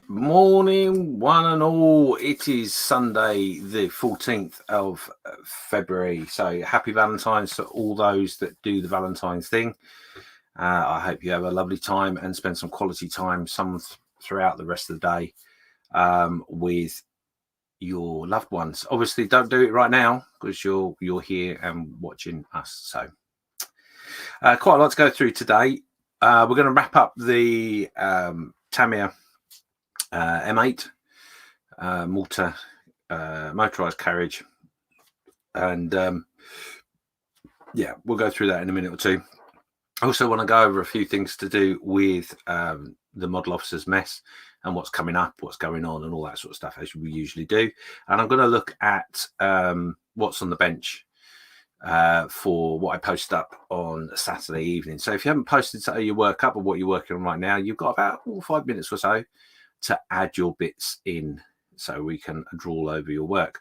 Morning, one and all. It is Sunday, the 14th of February. So happy Valentine's to all those that do the Valentine's thing. I hope you have a lovely time and spend some quality time throughout the rest of the day with your loved ones. Obviously, don't do it right now because you're here and watching us. So quite a lot to go through today. We're going to wrap up the Tamiya M8 motorized carriage, and yeah, we'll go through that in a minute or two. I also want to go over a few things to do with the model officer's mess and what's coming up, what's going on, and all that sort of stuff, as we usually do. And I'm going to look at what's on the bench for what I post up on Saturday evening. So if you haven't posted your work up or what you're working on right now, you've got about 5 minutes or so to add your bits in so we can draw over your work.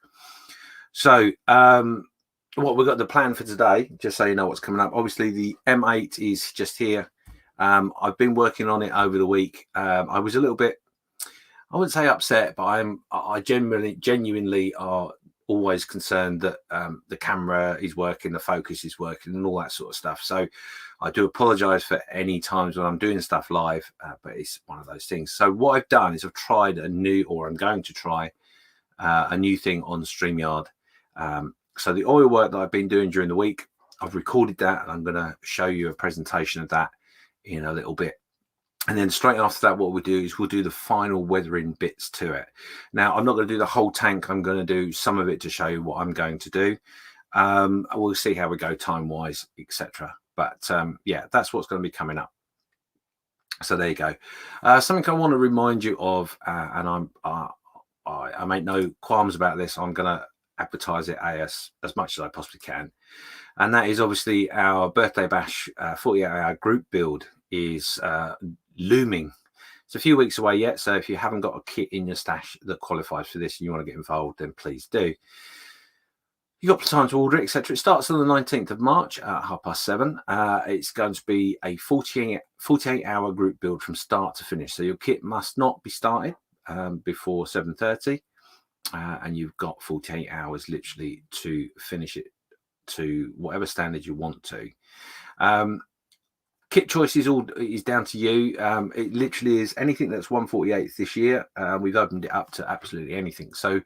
So what we've got the plan for today, just so you know what's coming up. Obviously the M8 is just here. I've been working on it over the week. I was a little bit, I wouldn't say upset, but I genuinely are always concerned that the camera is working, the focus is working, and all that sort of stuff. So I do apologize for any times when I'm doing stuff live, but it's one of those things. So what I've done is I've tried a new, or I'm going to try a new thing on StreamYard. So the oil work that I've been doing during the week, I've recorded that, and I'm going to show you a presentation of that in a little bit. And then straight after that, what we'll do is we'll do the final weathering bits to it. Now, I'm not going to do the whole tank. I'm going to do some of it to show you what I'm going to do. We'll see how we go time-wise, etc. But yeah, that's what's going to be coming up. So there you go. Something I want to remind you of, and I make no qualms about this. I'm going to advertise it as much as I possibly can. And that is obviously our birthday bash 48-hour group build is looming. It's a few weeks away yet, so if you haven't got a kit in your stash that qualifies for this and you want to get involved, then please do. You've got time to order it, etc. It starts on the 19th of March at 7:30. It's going to be a 48-hour group build from start to finish. So your kit must not be started before 7:30, and you've got 48 hours literally to finish it to whatever standard you want to. Kit choice is down to you. It literally is anything that's 1/48 this year. We've opened it up to absolutely anything. So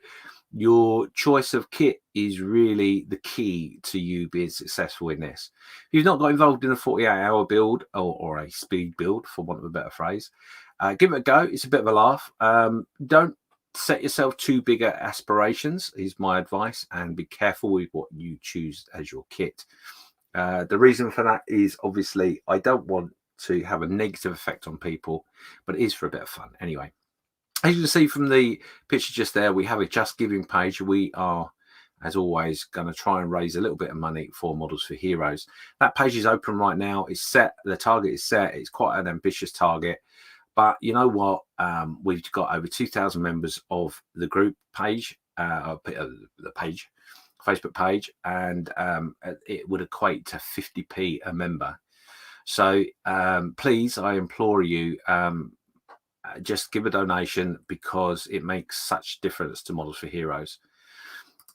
your choice of kit is really the key to you being successful in this. If you've not got involved in a 48-hour build or a speed build, for want of a better phrase, give it a go. It's a bit of a laugh. Don't set yourself too big aspirations is my advice, and be careful with what you choose as your kit. The reason for that is obviously I don't want to have a negative effect on people, but it is for a bit of fun anyway. As you can see from the picture just there, we have a Just Giving page. We are, as always, going to try and raise a little bit of money for Models for Heroes. That page is open right now. It's set. The target is set. It's quite an ambitious target. But you know what? We've got over 2,000 members of the group page, the page, Facebook page, and it would equate to 50p a member. So please, I implore you, just give a donation, because it makes such difference to Models for Heroes.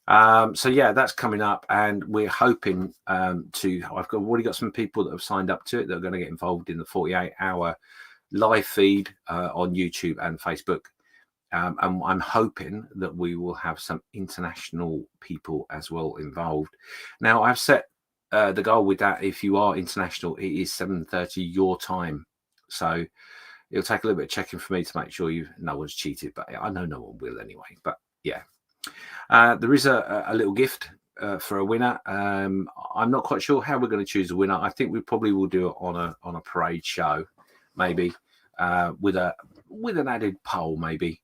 So yeah, that's coming up, and we're hoping I've already got some people that have signed up to it that are going to get involved in the 48-hour live feed on YouTube and Facebook. And I'm hoping that we will have some international people as well involved. Now, I've set the goal with that. If you are international, it is 7:30 your time. So it'll take a little bit of checking for me to make sure no one's cheated, but I know no one will anyway. But yeah, there is a little gift for a winner. I'm not quite sure how we're going to choose a winner. I think we probably will do it on a parade show, maybe with an added poll, maybe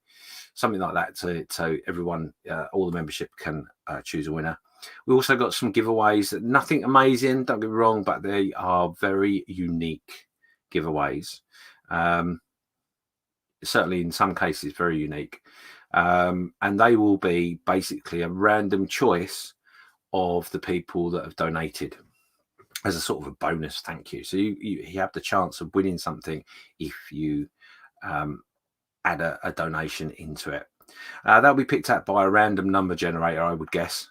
something like that, so everyone, all the membership can choose a winner. We also got some giveaways. Nothing amazing, don't get me wrong, but they are very unique giveaways. Certainly in some cases very unique, and they will be basically a random choice of the people that have donated as a sort of a bonus thank you. So you have the chance of winning something if you add a donation into it. That'll be picked up by a random number generator, I would guess,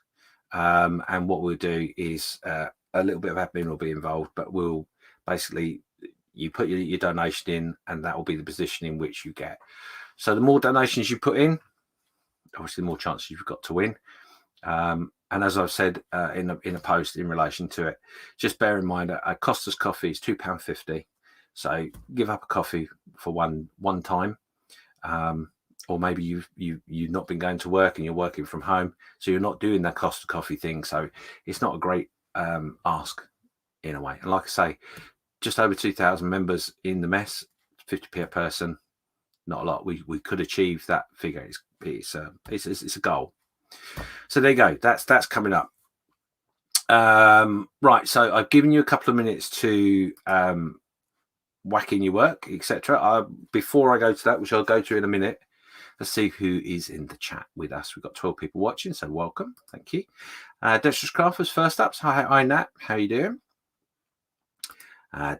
and what we'll do is a little bit of admin will be involved, but we'll basically, you put your donation in, and that will be the position in which you get. So the more donations you put in, obviously the more chances you've got to win. And as I've said in a post in relation to it, just bear in mind a Costa's coffee is £2.50. So give up a coffee for one time, or maybe you've not been going to work and you're working from home, so you're not doing that Costa coffee thing. So it's not a great ask in a way. And like I say, just over 2,000 members in the mess, 50p a person, not a lot. We could achieve that figure. It's a goal. So there you go. That's coming up. Right, so I've given you a couple of minutes to whack in your work, etc. Before I go to that, which I'll go to in a minute, let's see who is in the chat with us. We've got 12 people watching, so welcome. Thank you. Dexterous Crafters first up. So hi, Nat. How are you doing?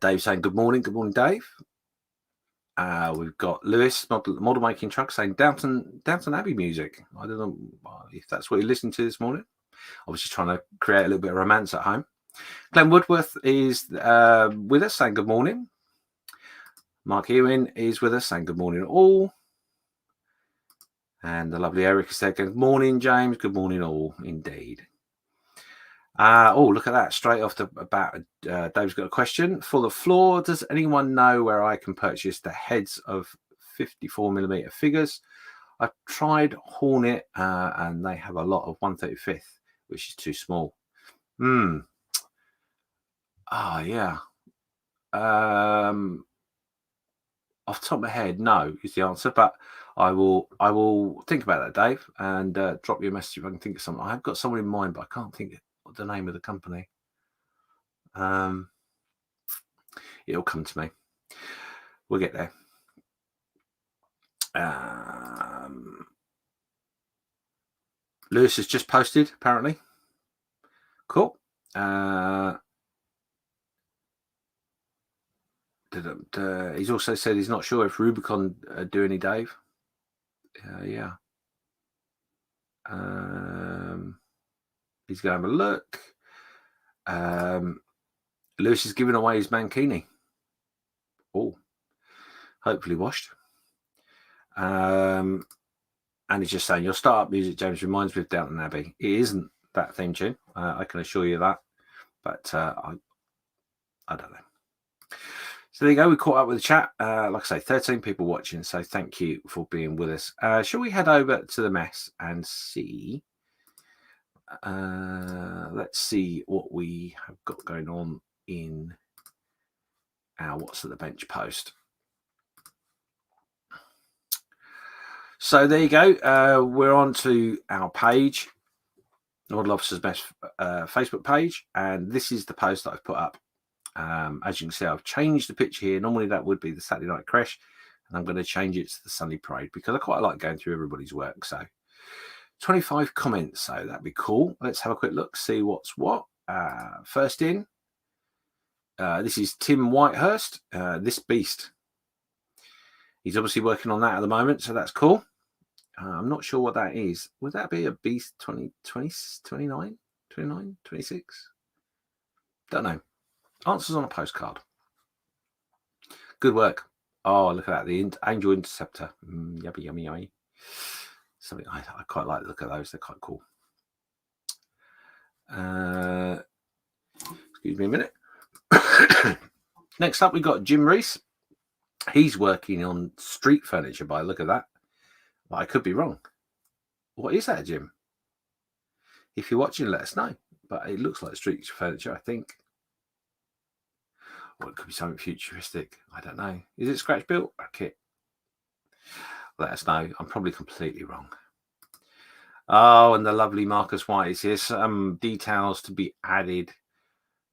Dave saying good morning. Good morning, Dave. We've got Lewis, model making truck, saying Downton Abbey music. I don't know if that's what you listened to this morning. Obviously trying to create a little bit of romance at home. Glenn Woodworth is with us, saying good morning. Mark Ewing is with us, saying good morning all. And the lovely Eric said, good morning, James. Good morning all, indeed. Oh, look at that. Straight off the bat, Dave's got a question. For the floor, does anyone know where I can purchase the heads of 54mm figures? I've tried Hornet, and they have a lot of 1/35th, which is too small. Yeah. Off the top of my head, no is the answer, but I will think about that, Dave, and drop you a message if I can think of something. I've got someone in mind, but I can't think of the name of the company. It'll come to me. We'll get there. Lewis has just posted, apparently. Cool. He's also said he's not sure if Rubicon do any, Dave. Yeah. He's going to have a look. Lewis is giving away his Mankini. Oh, hopefully washed. And he's just saying your startup music, James, reminds me of Downton Abbey. It isn't that theme tune. I can assure you that. But I don't know. So there you go. We caught up with the chat. Like I say, 13 people watching. So thank you for being with us. Shall we head over to the mess and see? Let's see what we have got going on in our What's at the Bench post. So there you go. We're on to our page, Model Officers Mess Facebook page, and this is the post that I've put up. As you can see, I've changed the picture here. Normally that would be the Saturday night Creche, and I'm going to change it to the Sunday parade because I quite like going through everybody's work. So 25 comments, so that'd be cool. Let's have a quick look, see what's what. First in, this is Tim Whitehurst, this beast. He's obviously working on that at the moment, so that's cool. I'm not sure what that is. Would that be a beast 20, 20, 29, 29, 26? Don't know. Answers on a postcard. Good work. Oh, look at that. The Angel Interceptor. Yummy, yummy, yummy. Something I quite like the look of those. They're quite cool. Excuse me a minute. Next up, we've got Jim Reese. He's working on street furniture by the look of that. But I could be wrong. What is that, Jim? If you're watching, let us know. But it looks like street furniture, I think. Or it could be something futuristic. I don't know. Is it scratch built or kit? Let us know. I'm probably completely wrong. Oh, and the lovely Marcus White is here. Some details to be added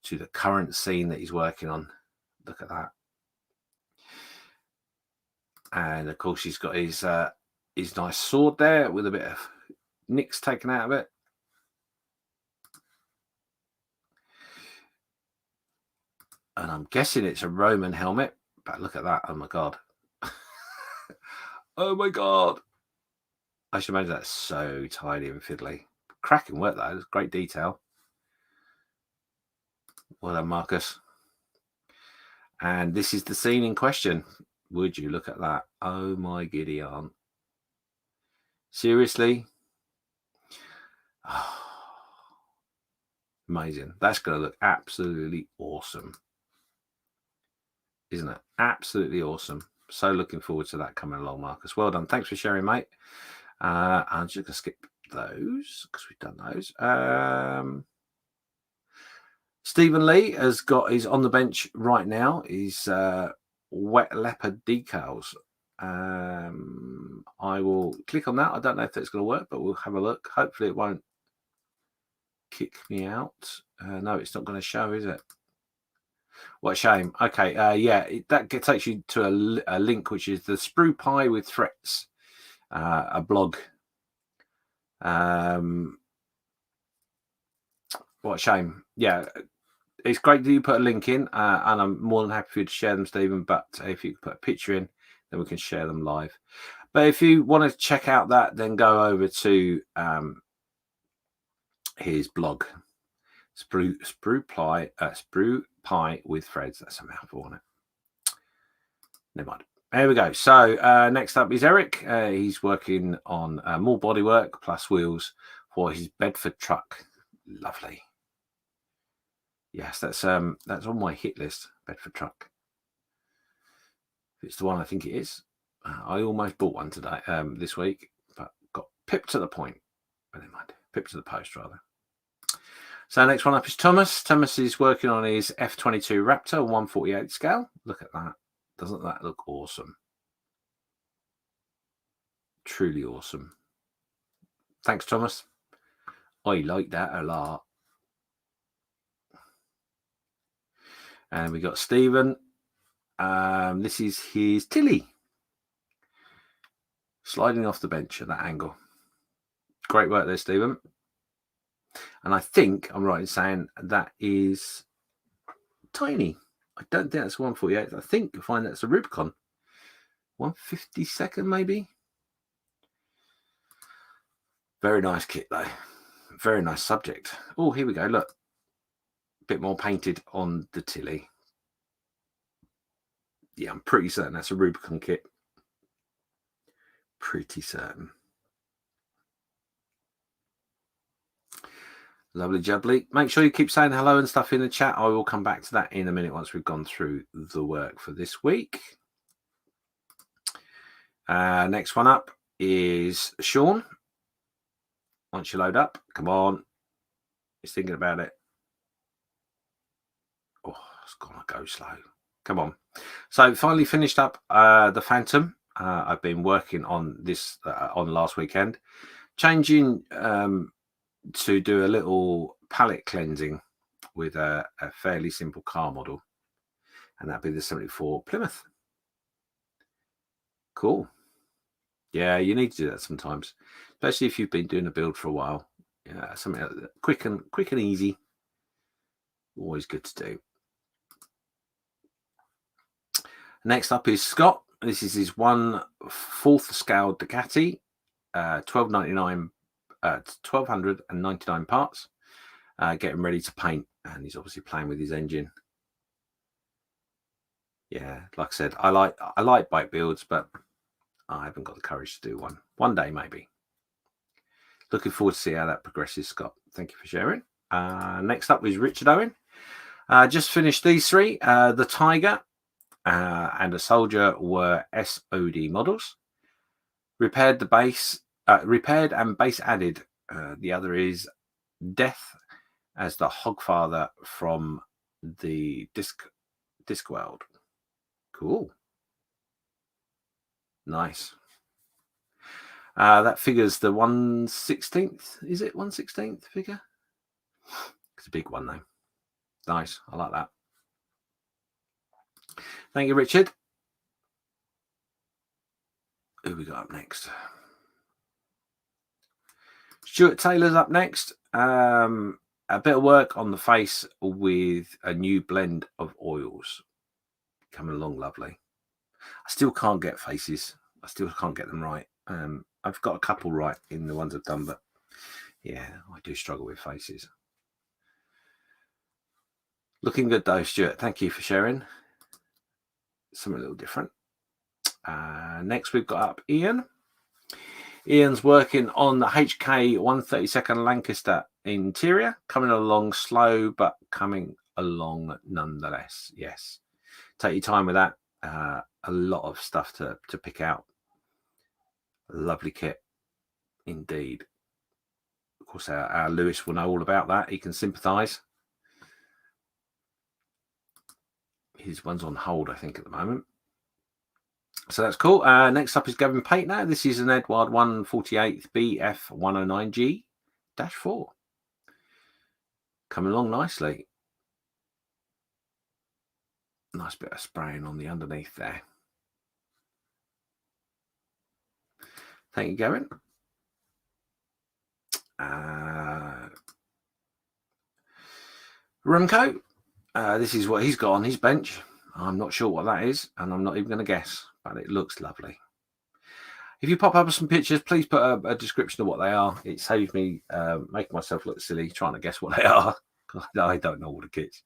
to the current scene that he's working on. Look at that. And of course, he's got his nice sword there with a bit of nicks taken out of it. And I'm guessing it's a Roman helmet, but look at that. Oh my God. Oh my God. I should imagine that's so tidy and fiddly. Cracking work, though. It's great detail. Well done, Marcus. And this is the scene in question. Would you look at that? Oh my giddy aunt. Seriously? Oh, amazing. That's going to look absolutely awesome. Isn't it? Absolutely awesome. So looking forward to that coming along, Marcus. Well done. Thanks for sharing, mate. I'm just going to skip those because we've done those. Stephen Lee has got his on the bench right now. He's wet leopard decals. I will click on that. I don't know if that's going to work, but we'll have a look. Hopefully it won't kick me out. No, it's not going to show, is it? What a shame. Okay, yeah, that takes you to a link, which is the Sprue Pie with Threats, a blog. What a shame. Yeah, it's great that you put a link in, and I'm more than happy for you to share them, Stephen. But if you put a picture in, then we can share them live. But if you want to check out that, then go over to his blog, Sprue Pie with Threads. That's a mouthful on it. Never mind. There we go. So next up is Eric. He's working on more bodywork plus wheels for his Bedford truck. Lovely. Yes, that's on my hit list. Bedford truck. If it's the one I think it is. I almost bought one today, this week, but got pipped to the point. Never mind. Pipped to the post rather. So next one up is Thomas. Thomas is working on his F22 Raptor 148 scale. Look at that. Doesn't that look awesome? Truly awesome. Thanks, Thomas. I like that a lot. And we got Stephen. This is his Tilly. Sliding off the bench at that angle. Great work there, Stephen. And I think I'm right in saying that is tiny. I don't think that's 148. I think you'll find that's a Rubicon. 152nd, maybe. Very nice kit, though. Very nice subject. Oh, here we go. Look. A bit more painted on the Tilly. Yeah, I'm pretty certain that's a Rubicon kit. Pretty certain. Lovely jubbly. Make sure you keep saying hello and stuff in the chat. I will come back to that in a minute once we've gone through the work for this week. Next one up is Sean. Once you load up, come on. He's thinking about it. Oh, it's gonna go slow. Come on. So finally finished up the Phantom. I've been working on this on last weekend, changing to do a little palette cleansing with a fairly simple car model, and that'd be the 74 Plymouth. Cool. Yeah, you need to do that sometimes, especially if you've been doing a build for a while. Yeah, something quick and easy. Always good to do. Next up is Scott. This is his 1/4 scale Ducati, 1,299 parts. Getting ready to paint, and he's obviously playing with his engine. Yeah, like I said, I like bike builds, but I haven't got the courage to do one. One day, maybe. Looking forward to see how that progresses, Scott. Thank you for sharing. Next up is Richard Owen. Just finished these three. The Tiger and the Soldier were SOD models. Repaired and base added. The other is Death as the Hogfather from the Discworld. Cool. Nice. That figures the 1/16th. Is it 1/16th figure? It's a big one though. Nice. I like that. Thank you, Richard. Who we got up next? Stuart Taylor's up next. A bit of work on the face with a new blend of oils. Coming along lovely. I still can't get faces. I still can't get them right. I've got a couple right in the ones I've done, but yeah, I do struggle with faces. Looking good though, Stuart. Thank you for sharing. Something a little different. Next we've got up Ian. Ian's working on the HK 132nd Lancaster interior, coming along slow, but coming along nonetheless. Yes. Take your time with that. A lot of stuff to pick out. Lovely kit indeed. Of course, our Lewis will know all about that. He can sympathise. His one's on hold, I think, at the moment. So that's cool. Next up is Gavin Paintner. This is an Edward 148 BF109G-4. coming along nicely. Nice bit of spraying on the underneath there. Thank you, Gavin. Remco, this is what he's got on his bench. I'm not sure what that is, and I'm not even going to guess, but it looks lovely. If you pop up some pictures, please put a description of what they are. It saves me making myself look silly trying to guess what they are. I don't know all the kits,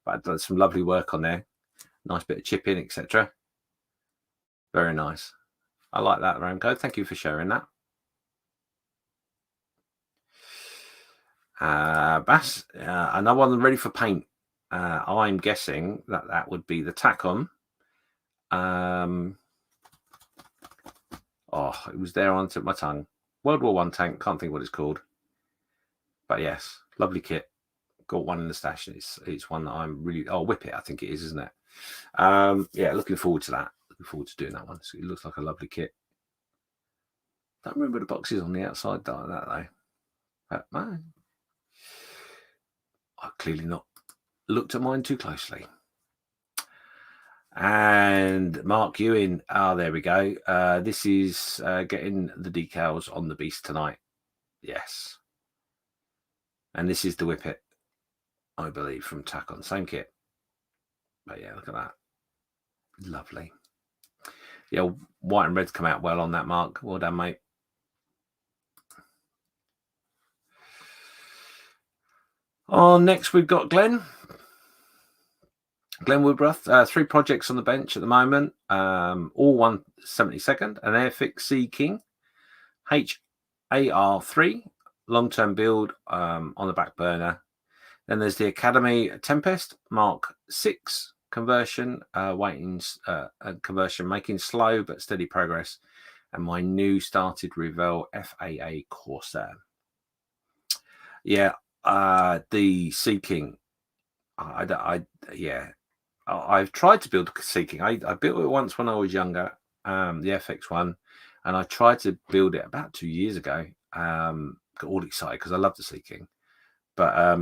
but I've done some lovely work on there. Nice bit of chipping, etc. Very nice. I like that, Ramco. Thank you for sharing that. Bass, another one ready for paint. I'm guessing that would be the Tacom. Oh, it was there on my tongue. World War I tank. Can't think what it's called. But yes, lovely kit. Got one in the stash. It's one that I'm really. Oh, Whip It, I think it is, isn't it? Yeah, looking forward to that. Looking forward to doing that one. So it looks like a lovely kit. Don't remember the boxes on the outside like that though. But man, I've clearly not looked at mine too closely. And Mark Ewing, there we go. This is getting the decals on the beast tonight. Yes. And this is the Whip It, I believe, from Tacon. Same kit. But yeah, look at that. Lovely. Yeah, white and red's come out well on that, Mark. Well done, mate. Next, we've got Glenn Woodruff. 3 projects on the bench at the moment. All 172nd. An Airfix Sea King. HAR3. Long-term build on the back burner. Then there's the Academy Tempest Mark 6 conversion, conversion, making slow but steady progress. And my new started Revell FAA Corsair. Yeah, the Sea King. I've tried to build a Sea King. I built it once when I was younger, the FX one, and I tried to build it about 2 years ago. Got all excited because I love the Sea King, but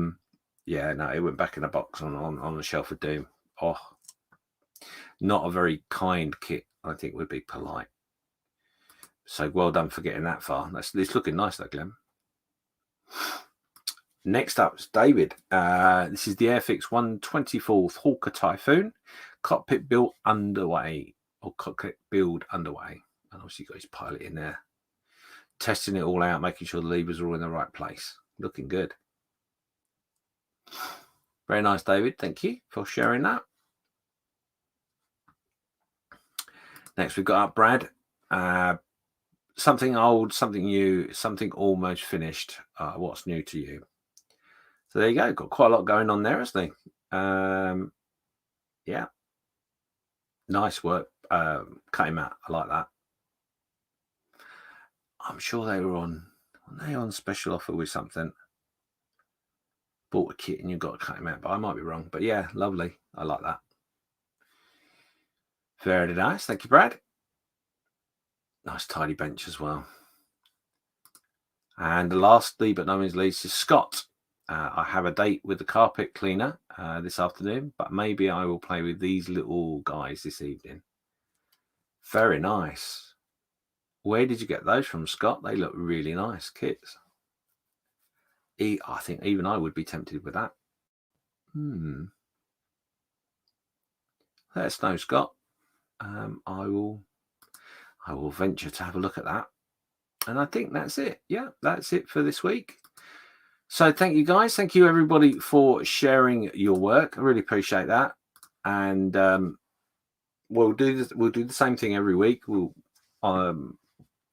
yeah, no, it went back in a box on the shelf of doom. Oh, not a very kind kit, I think would be polite. So well done for getting that far. It's looking nice though, Glenn. Next up is David. This is the Airfix 124th Hawker Typhoon. Cockpit build underway. And obviously got his pilot in there. Testing it all out, making sure the levers are all in the right place. Looking good. Very nice, David. Thank you for sharing that. Next, we've got up Brad. Something old, something new, something almost finished. What's new to you? So there you go. Got quite a lot going on there, hasn't he? Yeah. Nice work. Came out. I like that. I'm sure they were on special offer with something. Bought a kit and you've got to cut him out, but I might be wrong. But yeah, lovely. I like that. Very nice. Thank you, Brad. Nice tidy bench as well. And lastly, but no means least, is Scott. I have a date with the carpet cleaner this afternoon, but maybe I will play with these little guys this evening. Very nice. Where did you get those from, Scott? They look really nice kits. I think even I would be tempted with that. Let us know, Scott. I will venture to have a look at that. And I think that's it. Yeah, that's it for this week. So thank you, guys. Thank you, everybody, for sharing your work. I really appreciate that. And we'll do the same thing every week. We'll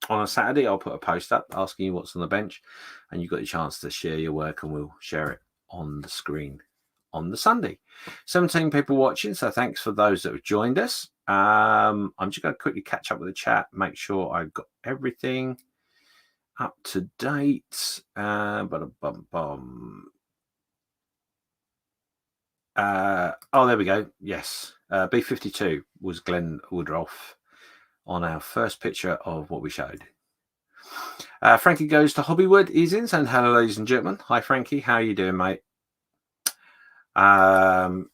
on a Saturday, I'll put a post up asking you what's on the bench, and you've got a chance to share your work, and we'll share it on the screen on the Sunday. 17 people watching, so thanks for those that have joined us. I'm just going to quickly catch up with the chat, make sure I've got everything up to date. Oh, there we go. Yes, B52 was Glenn Woodruff on our first picture of what we showed. Frankie Goes to Hobbywood is in, saying hello, ladies and gentlemen. Hi, Frankie. How are you doing, mate? Oh,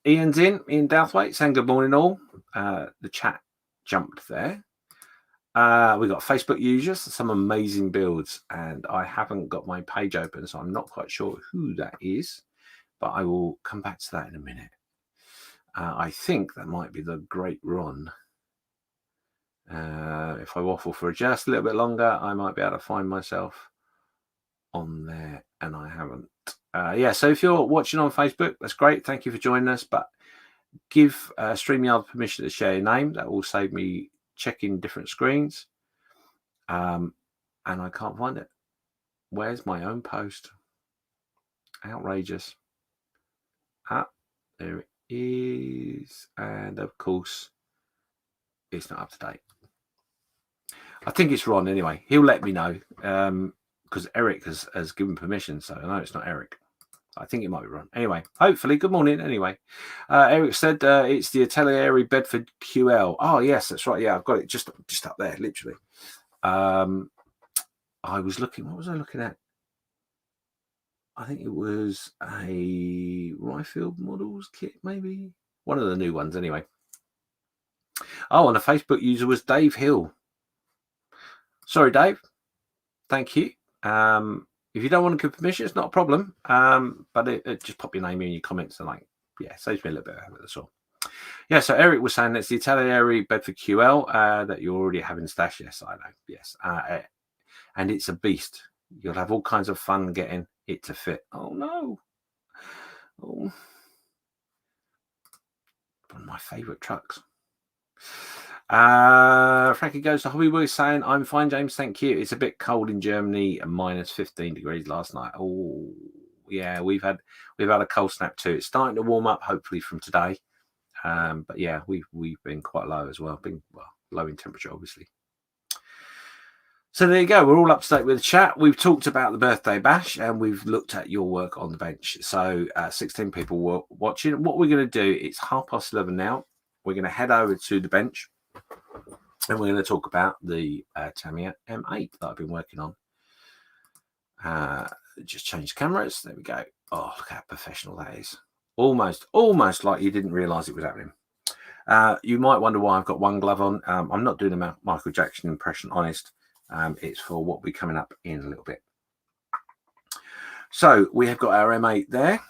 Ian's in. Ian Douthwaite saying good morning all. The chat jumped there. We got Facebook users, some amazing builds, and I haven't got my page open, so I'm not quite sure who that is, but I will come back to that in a minute. I think that might be the Great Ron. If I waffle for just a little bit longer, I might be able to find myself on there, and I haven't. Yeah, so if you're watching on Facebook, that's great. Thank you for joining us, but give StreamYard permission to share your name. That will save me checking different screens. And I can't find it. Where's my own post? Outrageous. There it is. And of course, it's not up to date. I think it's Ron anyway. He'll let me know because Eric has given permission. So I know it's not Eric. I think it might be Ron. Anyway, hopefully, good morning. Anyway, Eric said it's the Atelier Bedford QL. Oh, yes, that's right. Yeah, I've got it just up there, literally. I was looking, what was I looking at? I think it was a Ryefield Models kit, maybe. One of the new ones, anyway. Oh, and a Facebook user was Dave Hill. Sorry, Dave. Thank you. If you don't want to give permission, it's not a problem. But it just pop your name in your comments and yeah, saves me a little bit of effort, that's all. Yeah, so Eric was saying it's the Atelier Bedford QL that you already have in stash. Yes, I know. Yes. And it's a beast. You'll have all kinds of fun getting it to fit. Oh, no. Oh. One of my favourite trucks. Frankie goes to Hobby Boy saying, I'm fine, James, thank you. It's a bit cold in Germany, minus 15 degrees last night. Oh, yeah, we've had a cold snap too. It's starting to warm up, hopefully, from today. But yeah, we've been quite low as well. Low in temperature, obviously. So there you go. We're all up to date with the chat. We've talked about the birthday bash and we've looked at your work on the bench. So 16 people were watching. What we're going to do, it's 11:30 now. We're going to head over to the bench and we're going to talk about the Tamiya M8 that I've been working on. Just change cameras. There we go. Oh, look how professional that is. Almost like you didn't realize it was happening. You might wonder why I've got one glove on. I'm not doing a Michael Jackson impression, honest. It's for what we're coming up in a little bit. So we have got our M8 there.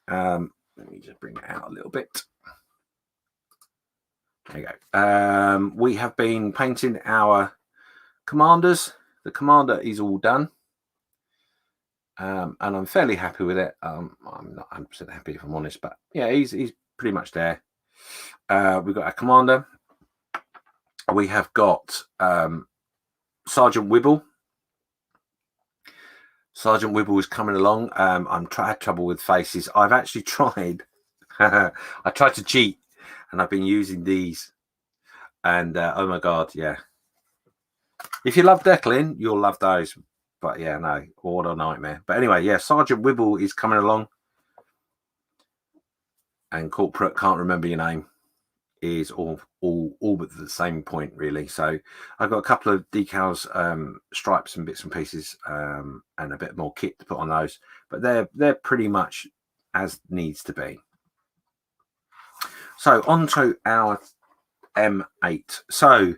Let me just bring it out a little bit. There you go. We have been painting our commanders. The commander is all done. And I'm fairly happy with it. I'm not 100% happy if I'm honest, but yeah, he's pretty much there. We've got our commander. We have got Sergeant Wibble. Sergeant Wibble is coming along. I've had trouble with faces. I've actually tried. I tried to cheat, and I've been using these. And oh my god, yeah. If you love Declan, you'll love those. But yeah, no, what a nightmare. But anyway, yeah, Sergeant Wibble is coming along. And Corporate, can't remember your name, is all but the same point, really. So I've got a couple of decals, stripes and bits and pieces, and a bit more kit to put on those. But they're pretty much as needs to be. So on to our M8. So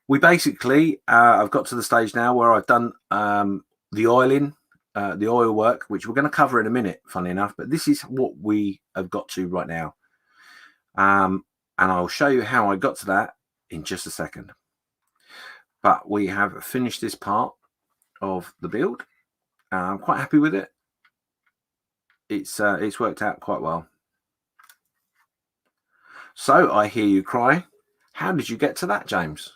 we basically, I've got to the stage now where I've done the oiling, the oil work, which we're going to cover in a minute, funny enough. But this is what we have got to right now. And I'll show you how I got to that in just a second. But we have finished this part of the build. I'm quite happy with it. It's worked out quite well. So I hear you cry, how did you get to that, James?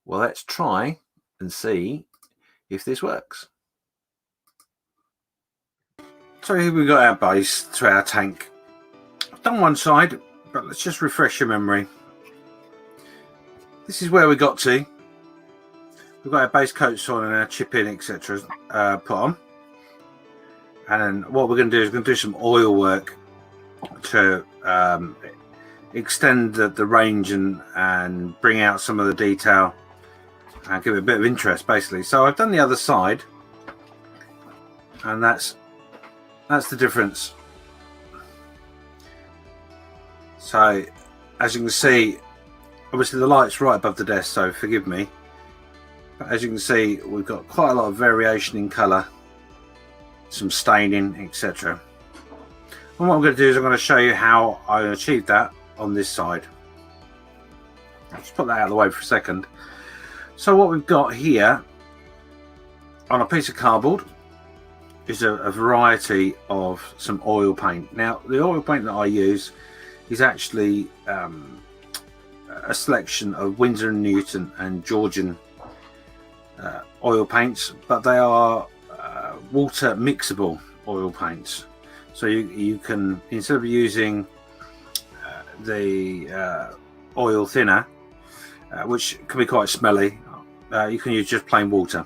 Well, let's try and see if this works. So here we've got our base to our tank. I've done one side, but let's just refresh your memory. This is where we got to. We've got our base coats on and our chip in, etc. Put on. And then what we're going to do is we're going to do some oil work to extend the range and bring out some of the detail and give it a bit of interest, basically. So I've done the other side, and that's That's the difference. So as you can see, obviously the light's right above the desk, so forgive me, but as you can see, we've got quite a lot of variation in colour, some staining, etc. And what I'm going to do is I'm going to show you how I achieved that on this side. I'll just put that out of the way for a second. So what we've got here on a piece of cardboard is a variety of some oil paint. Now the oil paint that I use is actually a selection of Winsor & Newton and Georgian oil paints, but they are water mixable oil paints. So you can, instead of using the oil thinner, which can be quite smelly, you can use just plain water.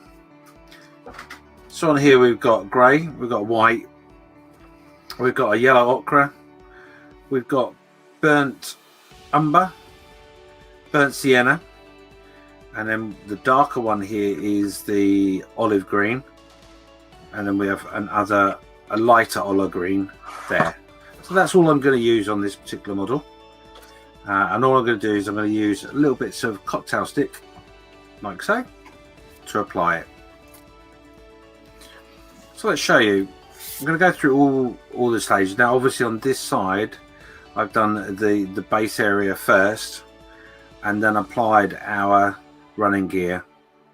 So on here we've got grey, we've got white, we've got a yellow ochre, we've got burnt umber, burnt sienna, and then the darker one here is the olive green, and then we have a lighter olive green there. So that's all I'm going to use on this particular model, and all I'm going to do is I'm going to use little bits of cocktail stick like so to apply it. So let's show you. I'm going to go through all the stages. Now obviously on this side I've done the base area first and then applied our running gear.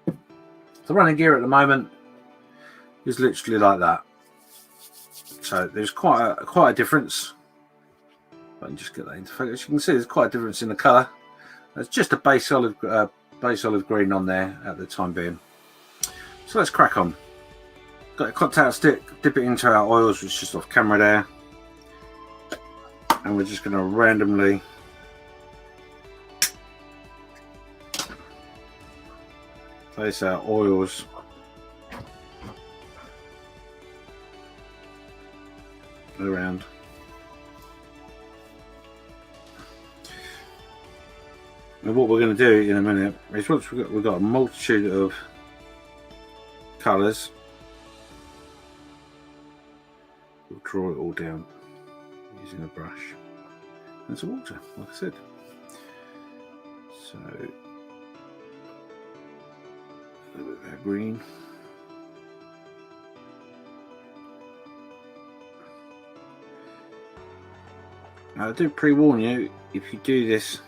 The running gear at the moment is literally like that. So there's quite a difference. If I can just get that into focus, you can see there's quite a difference in the colour. There's just a base olive green on there at the time being. So let's crack on. Got a cocktail stick, dip it into our oils, which is just off camera there, and we're just going to randomly place our oils around. And what we're going to do in a minute is, once we've got a multitude of colours, we'll draw it all down using a brush and some water, like I said. So a little bit of that green. Now I do pre-warn you, if you do this,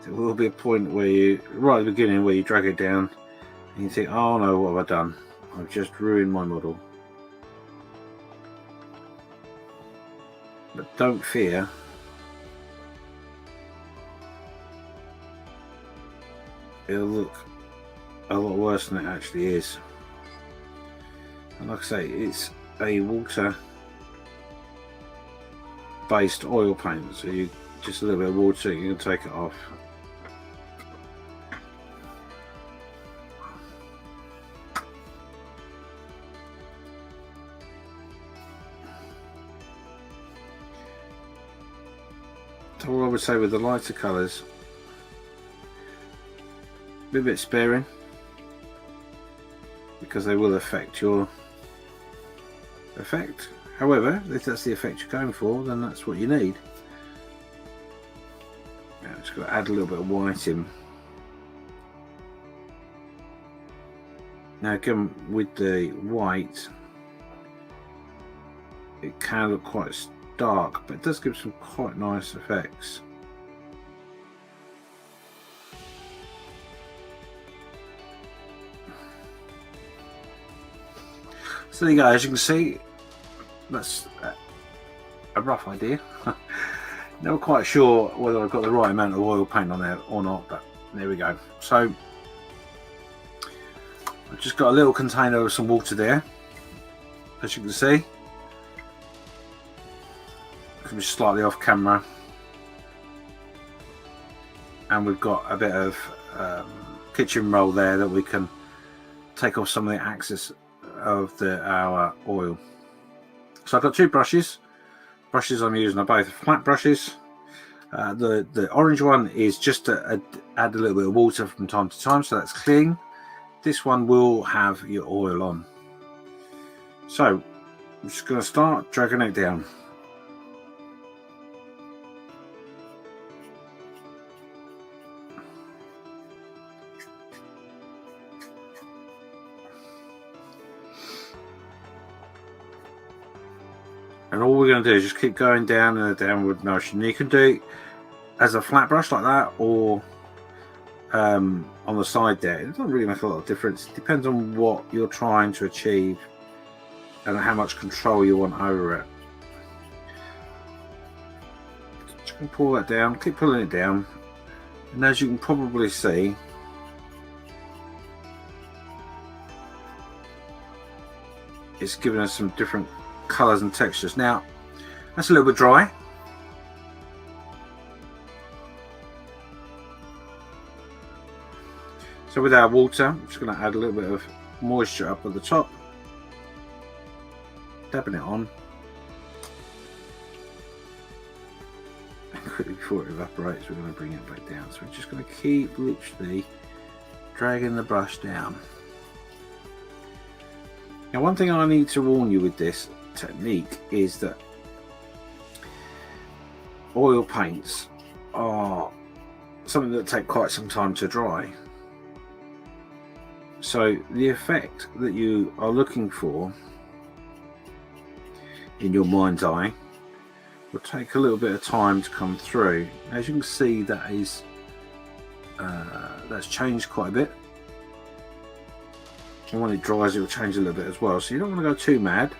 there will be a point where you, right at the beginning, where you drag it down and you think, oh no, what have I done? I've just ruined my model. But don't fear. It'll look a lot worse than it actually is. And like I say, it's a water based oil paint, so you just a little bit of water, you can take it off. So what I would say with the lighter colours, be a bit sparing, because they will affect your effect. However, if that's the effect you're going for, then that's what you need. Now I'm just going to add a little bit of white in. Now again, with the white, it can look quite dark, but it does give some quite nice effects. So there you go. As you can see, that's a rough idea. Never quite sure whether I've got the right amount of oil paint on there or not, but there we go. So I've just got a little container of some water there, as you can see. It's slightly off camera, and we've got a bit of kitchen roll there that we can take off some of the excess of our oil. So I've got two brushes. Brushes I'm using are both flat brushes. The orange one is just to add a little bit of water from time to time, so that's clean. This one will have your oil on. So I'm just going to start dragging it down. And all we're going to do is just keep going down in a downward motion. You can do it as a flat brush like that, or on the side there. It doesn't really make a lot of difference. It depends on what you're trying to achieve and how much control you want over it. Just going to pull that down, keep pulling it down, and as you can probably see, it's giving us some different colours and textures. Now that's a little bit dry. So with our water, I'm just going to add a little bit of moisture up at the top, dabbing it on, and quickly before it evaporates we're going to bring it back down. So we're just going to keep literally dragging the brush down. Now one thing I need to warn you with this technique is that oil paints are something that take quite some time to dry. So the effect that you are looking for in your mind's eye will take a little bit of time to come through. As you can see, that is that's changed quite a bit, and when it dries it will change a little bit as well. So you don't want to go too mad,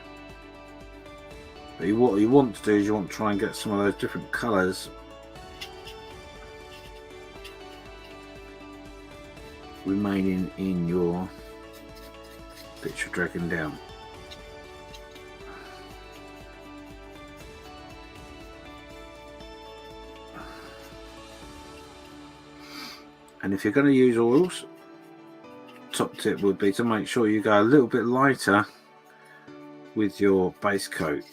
but what you want to do is you want to try and get some of those different colours remaining in your picture dragging down. And if you're going to use oils, top tip would be to make sure you go a little bit lighter with your base coat.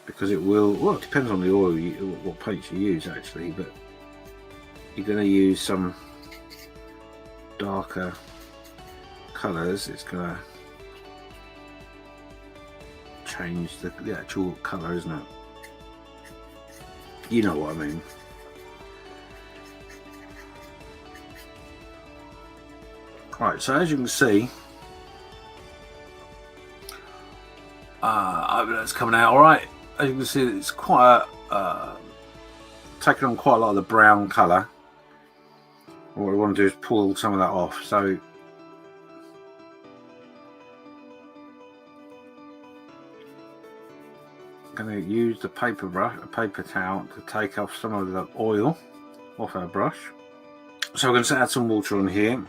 Because it will, well, it depends on the oil, what paints you use actually, but you're going to use some darker colours. It's going to change the actual colour, isn't it? You know what I mean. Right, so as you can see, I hope that's coming out all right. As you can see, it's quite taking on quite a lot of the brown colour. What we want to do is pull some of that off. So I'm going to use the paper brush, a paper towel, to take off some of the oil off our brush. So we're going to add some water on here.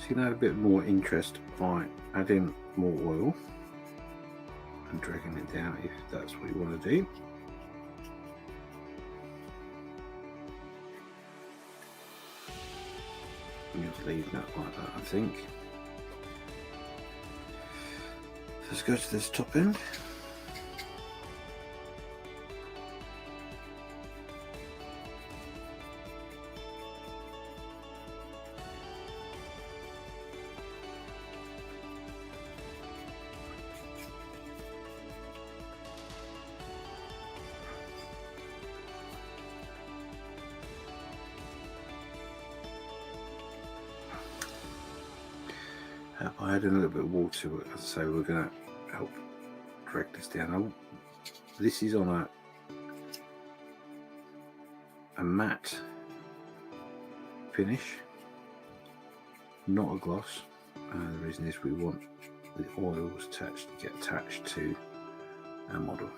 You can add a bit more interest by adding more oil and dragging it down if that's what you want to do. And just leave that like that, I think. So let's go to this top end. I add in a little bit of water, as I say, we're going to help drag this down. This is on a matte finish, not a gloss. The reason is we want the oils to get attached to our model.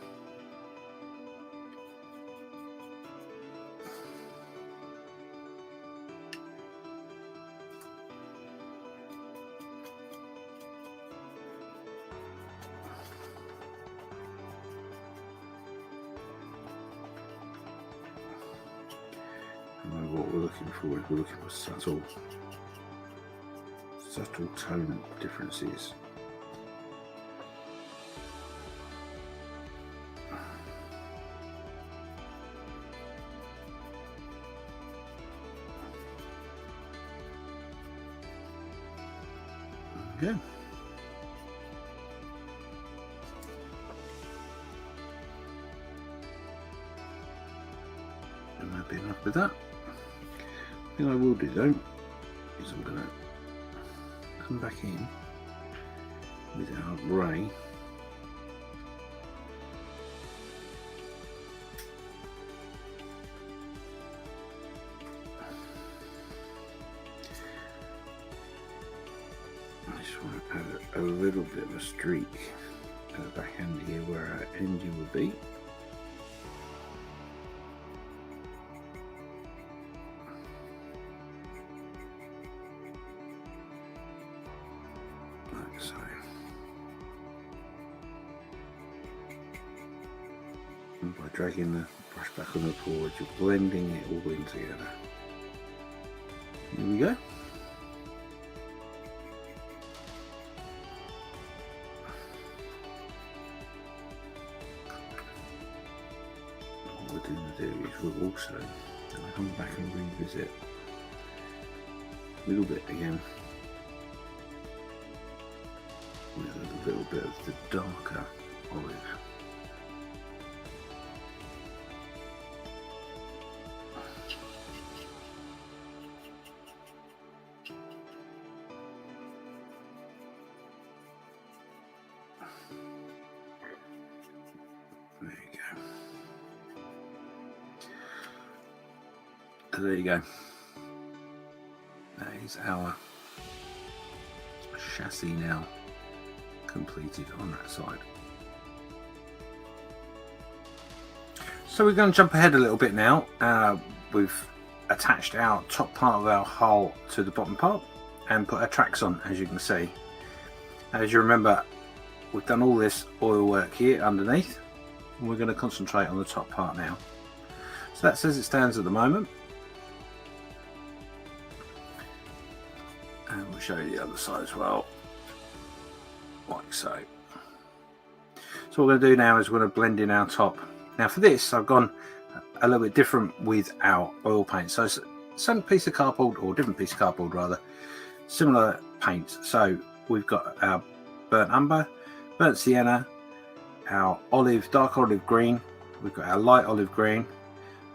And what we're looking for is we're looking for subtle tone differences. Okay. That might be enough with that. The thing I will do though is I'm going to come back in with our grey. I just want to add a little bit of a streak at the back end here where our engine will be. Like so. And by dragging the brush back on the forward, you're blending it all in together. Here we go. What we're going to do is we'll also come back and revisit a little bit again with a little bit of the darker olive. There you go. So there you go. That is our chassis now completed on that side. So we're going to jump ahead a little bit now. We've attached our top part of our hull to the bottom part and put our tracks on, as you can see. As you remember, we've done all this oil work here underneath, and we're going to concentrate on the top part now. So that's as it stands at the moment. And we'll show you the other side as well, like so. So what we're going to do now is we're going to blend in our top. Now for this, I've gone a little bit different with our oil paint. So it's some piece of cardboard, or different piece of cardboard rather, similar paint. So we've got our burnt umber, burnt sienna, our olive, dark olive green, we've got our light olive green,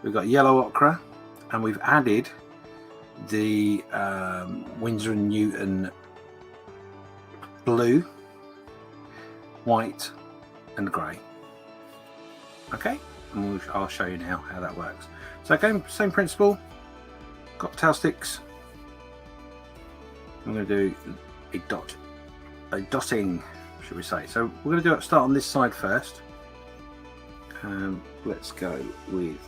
we've got yellow ochre, and we've added the Winsor & Newton blue, white and grey. Okay, and I'll show you now how that works. So again, same principle, cocktail sticks. I'm going to do a dotting, should we say. So we're going to start on this side first. Let's go with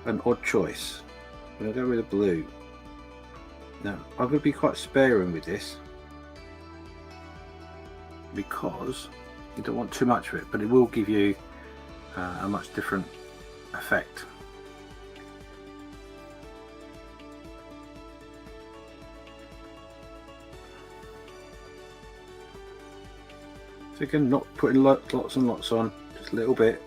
an odd choice. I'm going to go with a blue. Now I'm going to be quite sparing with this because you don't want too much of it, but it will give you a much different effect. So again, not putting lots and lots on, just a little bit.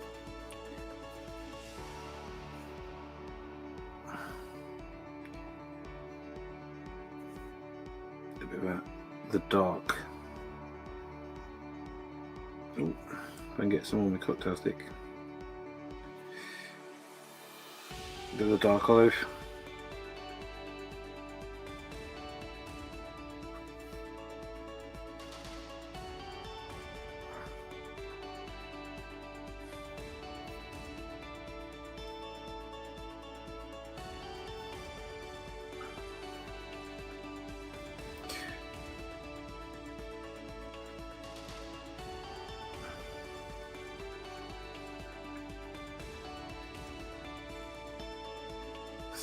A bit about the dark. Oh, if I can get some on the cocktail stick. A bit of the dark olive.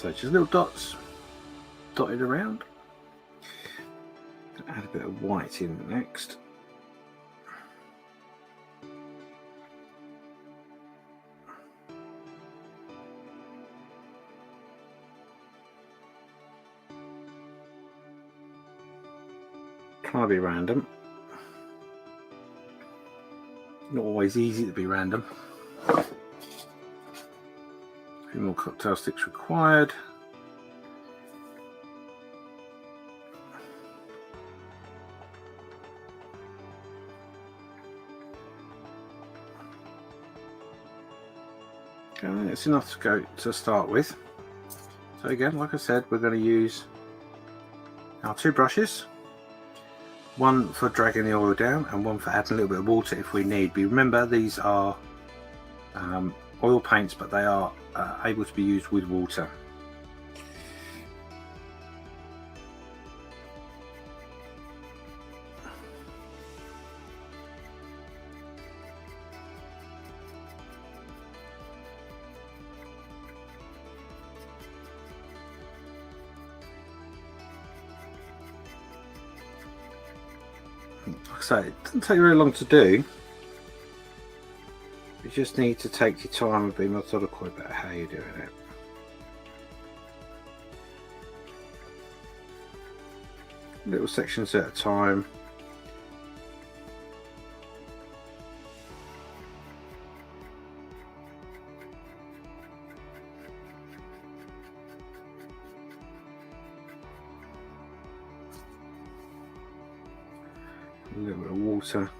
So just little dots dotted around. Add a bit of white in next. Try to be random. Not always easy to be random. A few more cocktail sticks required. Okay, it's enough to go to start with. So again, like I said, we're going to use our two brushes. One for dragging the oil down and one for adding a little bit of water if we need. But remember, these are oil paints, but they are able to be used with water. Like I say, it doesn't take very long to do. You just need to take your time and be methodical about how you're doing it. Little sections at a time. A little bit of water.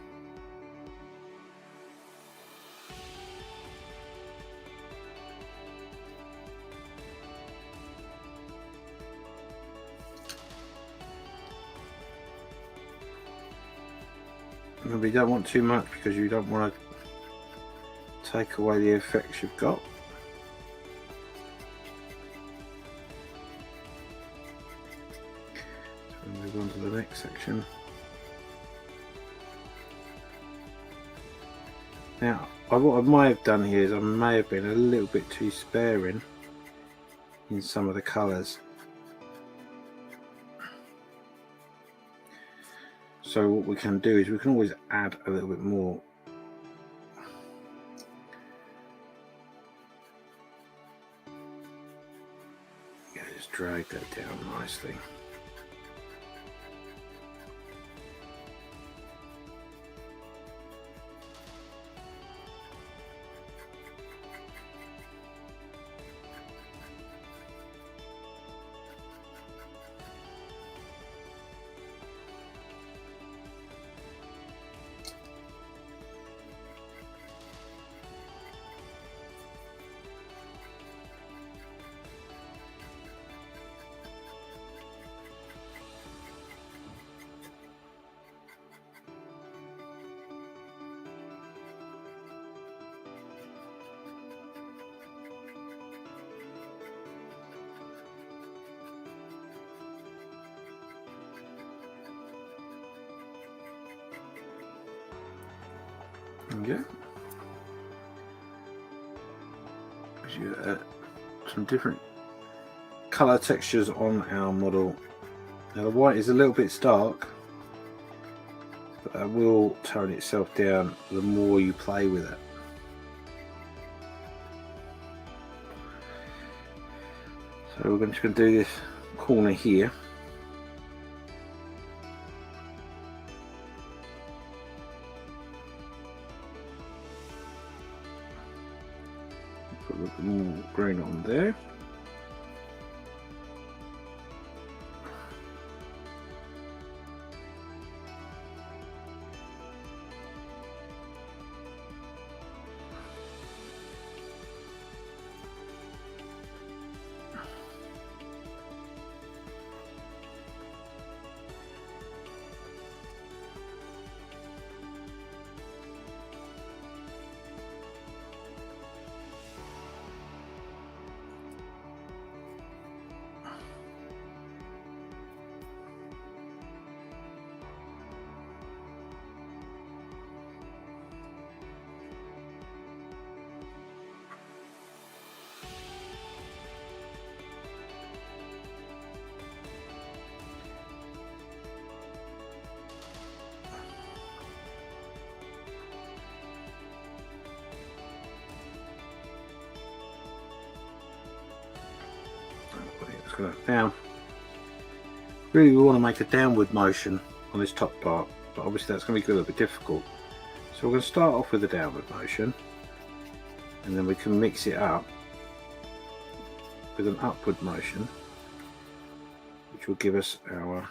Remember, you don't want too much because you don't want to take away the effects you've got. So we'll move on to the next section. Now, what I might have done here is I may have been a little bit too sparing in some of the colours. So what we can do is we can always add a little bit more. Yeah, just drag that down nicely. Okay. Some different colour textures on our model. Now the white is a little bit stark, but that will tone itself down the more you play with it. So we're just going to do this corner here. Put a little bit more green on there. Now, really we want to make a downward motion on this top part, but obviously that's going to be a little bit difficult. So we're going to start off with a downward motion, and then we can mix it up with an upward motion, which will give us our,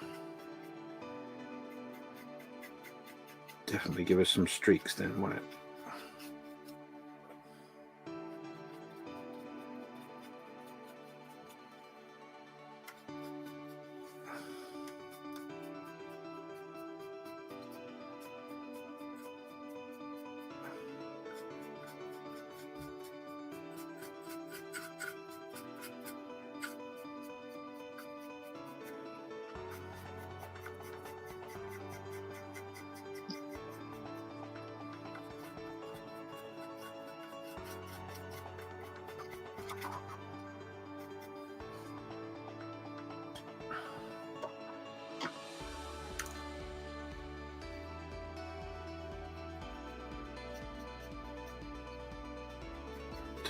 definitely give us some streaks then, won't it?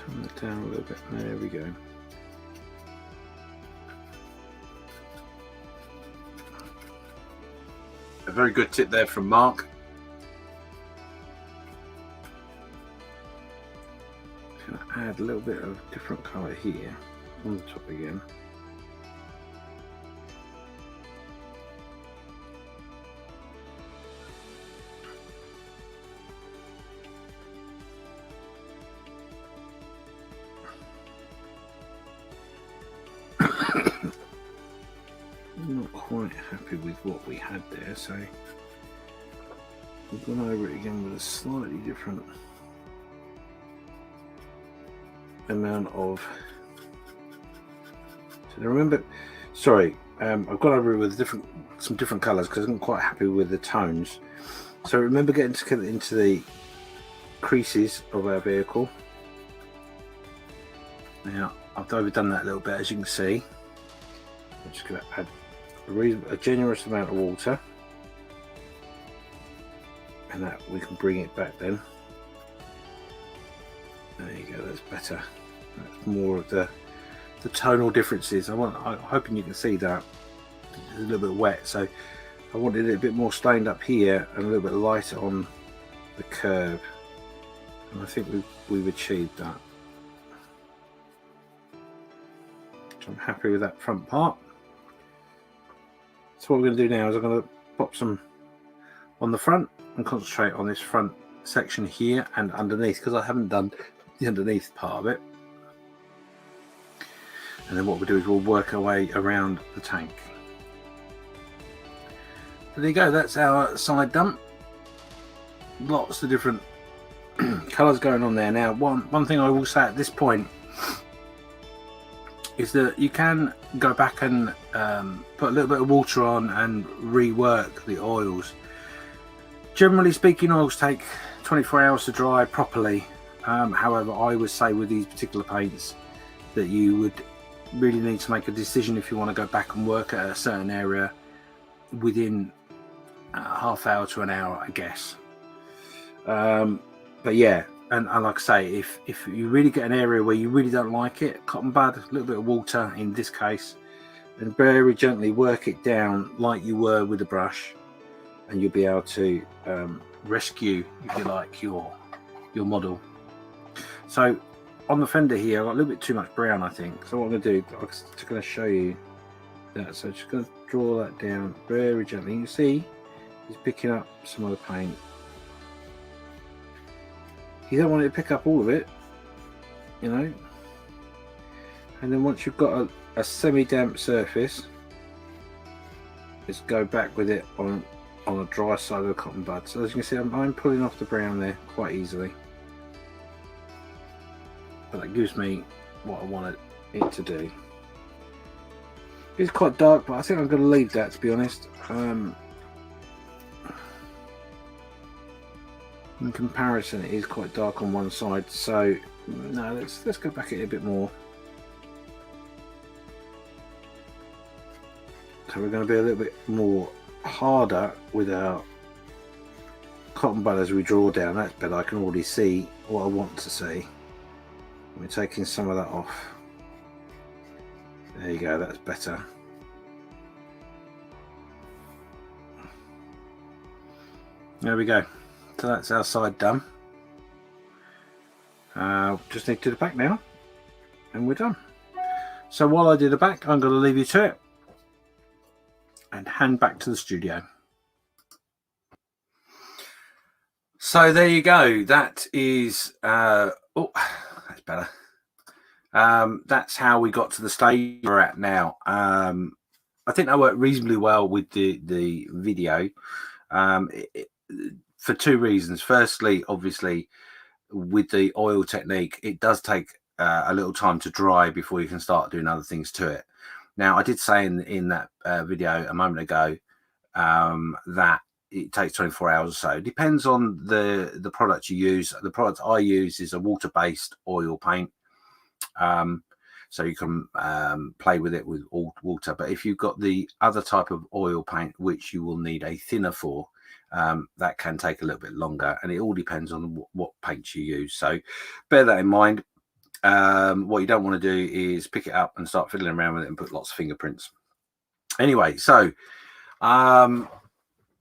Turn that down a little bit. There we go. A very good tip there from Mark. Going to add a little bit of different colour here on the top again. Not quite happy with what we had there, so we've gone over it again with a slightly different amount of. So remember, sorry, I've gone over it with some different colours because I'm not quite happy with the tones. So remember getting into the creases of our vehicle. Now I've overdone that a little bit, as you can see. I'm just going to add a generous amount of water, and that we can bring it back then. There you go, that's better. That's more of the tonal differences. I'm hoping you can see that. It's a little bit wet, so I wanted it a bit more stained up here and a little bit lighter on the curve, and I think we've achieved that. So I'm happy with that front part. So what we're going to do now is I'm going to pop some on the front and concentrate on this front section here and underneath, because I haven't done the underneath part of it. And then what we'll do is we'll work our way around the tank. So there you go, that's our side dump. Lots of different colours going on there. Now one thing I will say at this point is that you can go back and put a little bit of water on and rework the oils. Generally speaking, oils take 24 hours to dry properly. However, I would say with these particular paints that you would really need to make a decision if you want to go back and work at a certain area within half hour to an hour, I guess. But yeah, and like I say, if you really get an area where you really don't like it, cotton bud, a little bit of water in this case, and very gently work it down like you were with a brush, and you'll be able to rescue, if you like, your model. So on the fender here, I've got a little bit too much brown, I think. So what I'm going to do, I'm just going to show you that. So just going to draw that down very gently. You can see he's picking up some of the paint. You don't want it to pick up all of it, you know. And then once you've got a semi-damp surface, just go back with it on a dry side of the cotton bud. So as you can see, I'm pulling off the brown there quite easily. But that gives me what I wanted it to do. It's quite dark, but I think I'm going to leave that, to be honest. In comparison, it is quite dark on one side, so no, let's go back at it a bit more. So we're going to be a little bit more harder with our cotton bud as we draw down. That's better. I can already see what I want to see. We're taking some of that off. There you go, that's better. There we go. So that's our side done. Just need to do the back now, and we're done. So while I do the back, I'm going to leave you to it and hand back to the studio. So there you go. That is, oh, that's better. That's how we got to the stage we're at now. I think that worked reasonably well with the video for two reasons. Firstly, obviously, with the oil technique, it does take a little time to dry before you can start doing other things to it. Now, I did say in that video a moment ago that it takes 24 hours or so. It depends on the product you use. The product I use is a water-based oil paint. So you can play with it with water. But if you've got the other type of oil paint, which you will need a thinner for, that can take a little bit longer, and it all depends on what paints you use. So bear that in mind. What you don't want to do is pick it up and start fiddling around with it and put lots of fingerprints. Anyway, so I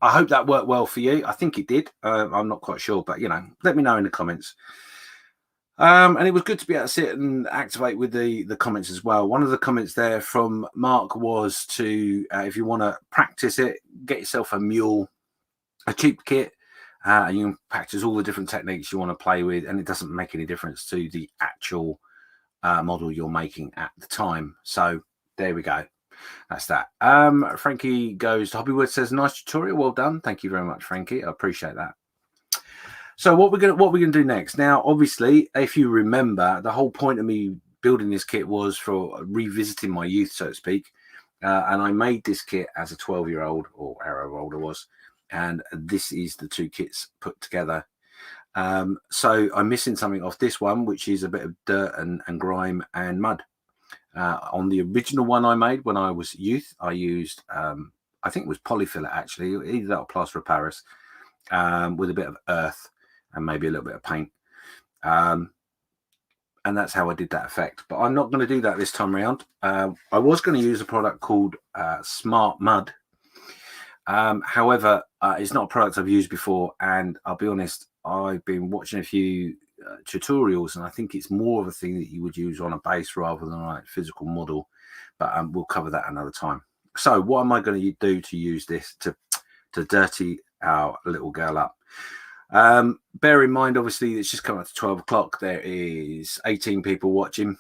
hope that worked well for you. I think it did. I'm not quite sure, but, you know, let me know in the comments. And it was good to be able to sit and activate with the comments as well. One of the comments there from Mark was to, if you want to practice it, get yourself a mule, a cheap kit, and you can practice all the different techniques you want to play with, and it doesn't make any difference to the actual model you're making at the time. So there we go. That's that. Frankie goes to Hobbywood, says nice tutorial, well done. Thank you very much, Frankie. I appreciate that. So what we're gonna do next? Now, obviously, if you remember, the whole point of me building this kit was for revisiting my youth, so to speak. And I made this kit as a 12-year-old, or however old I was, and this is the two kits put together. So I'm missing something off this one, which is a bit of dirt and grime and mud. On the original one I made when I was youth, I used, I think it was polyfiller actually, either that or plaster of Paris, with a bit of earth and maybe a little bit of paint. And that's how I did that effect. But I'm not going to do that this time around. I was going to use a product called Smart Mud. However, it's not a product I've used before, and I'll be honest, I've been watching a few tutorials, and I think it's more of a thing that you would use on a base rather than a physical model, but we'll cover that another time. So what am I going to do to use this to dirty our little girl up? Bear in mind, obviously, it's just come up to 12 o'clock. There is 18 people watching,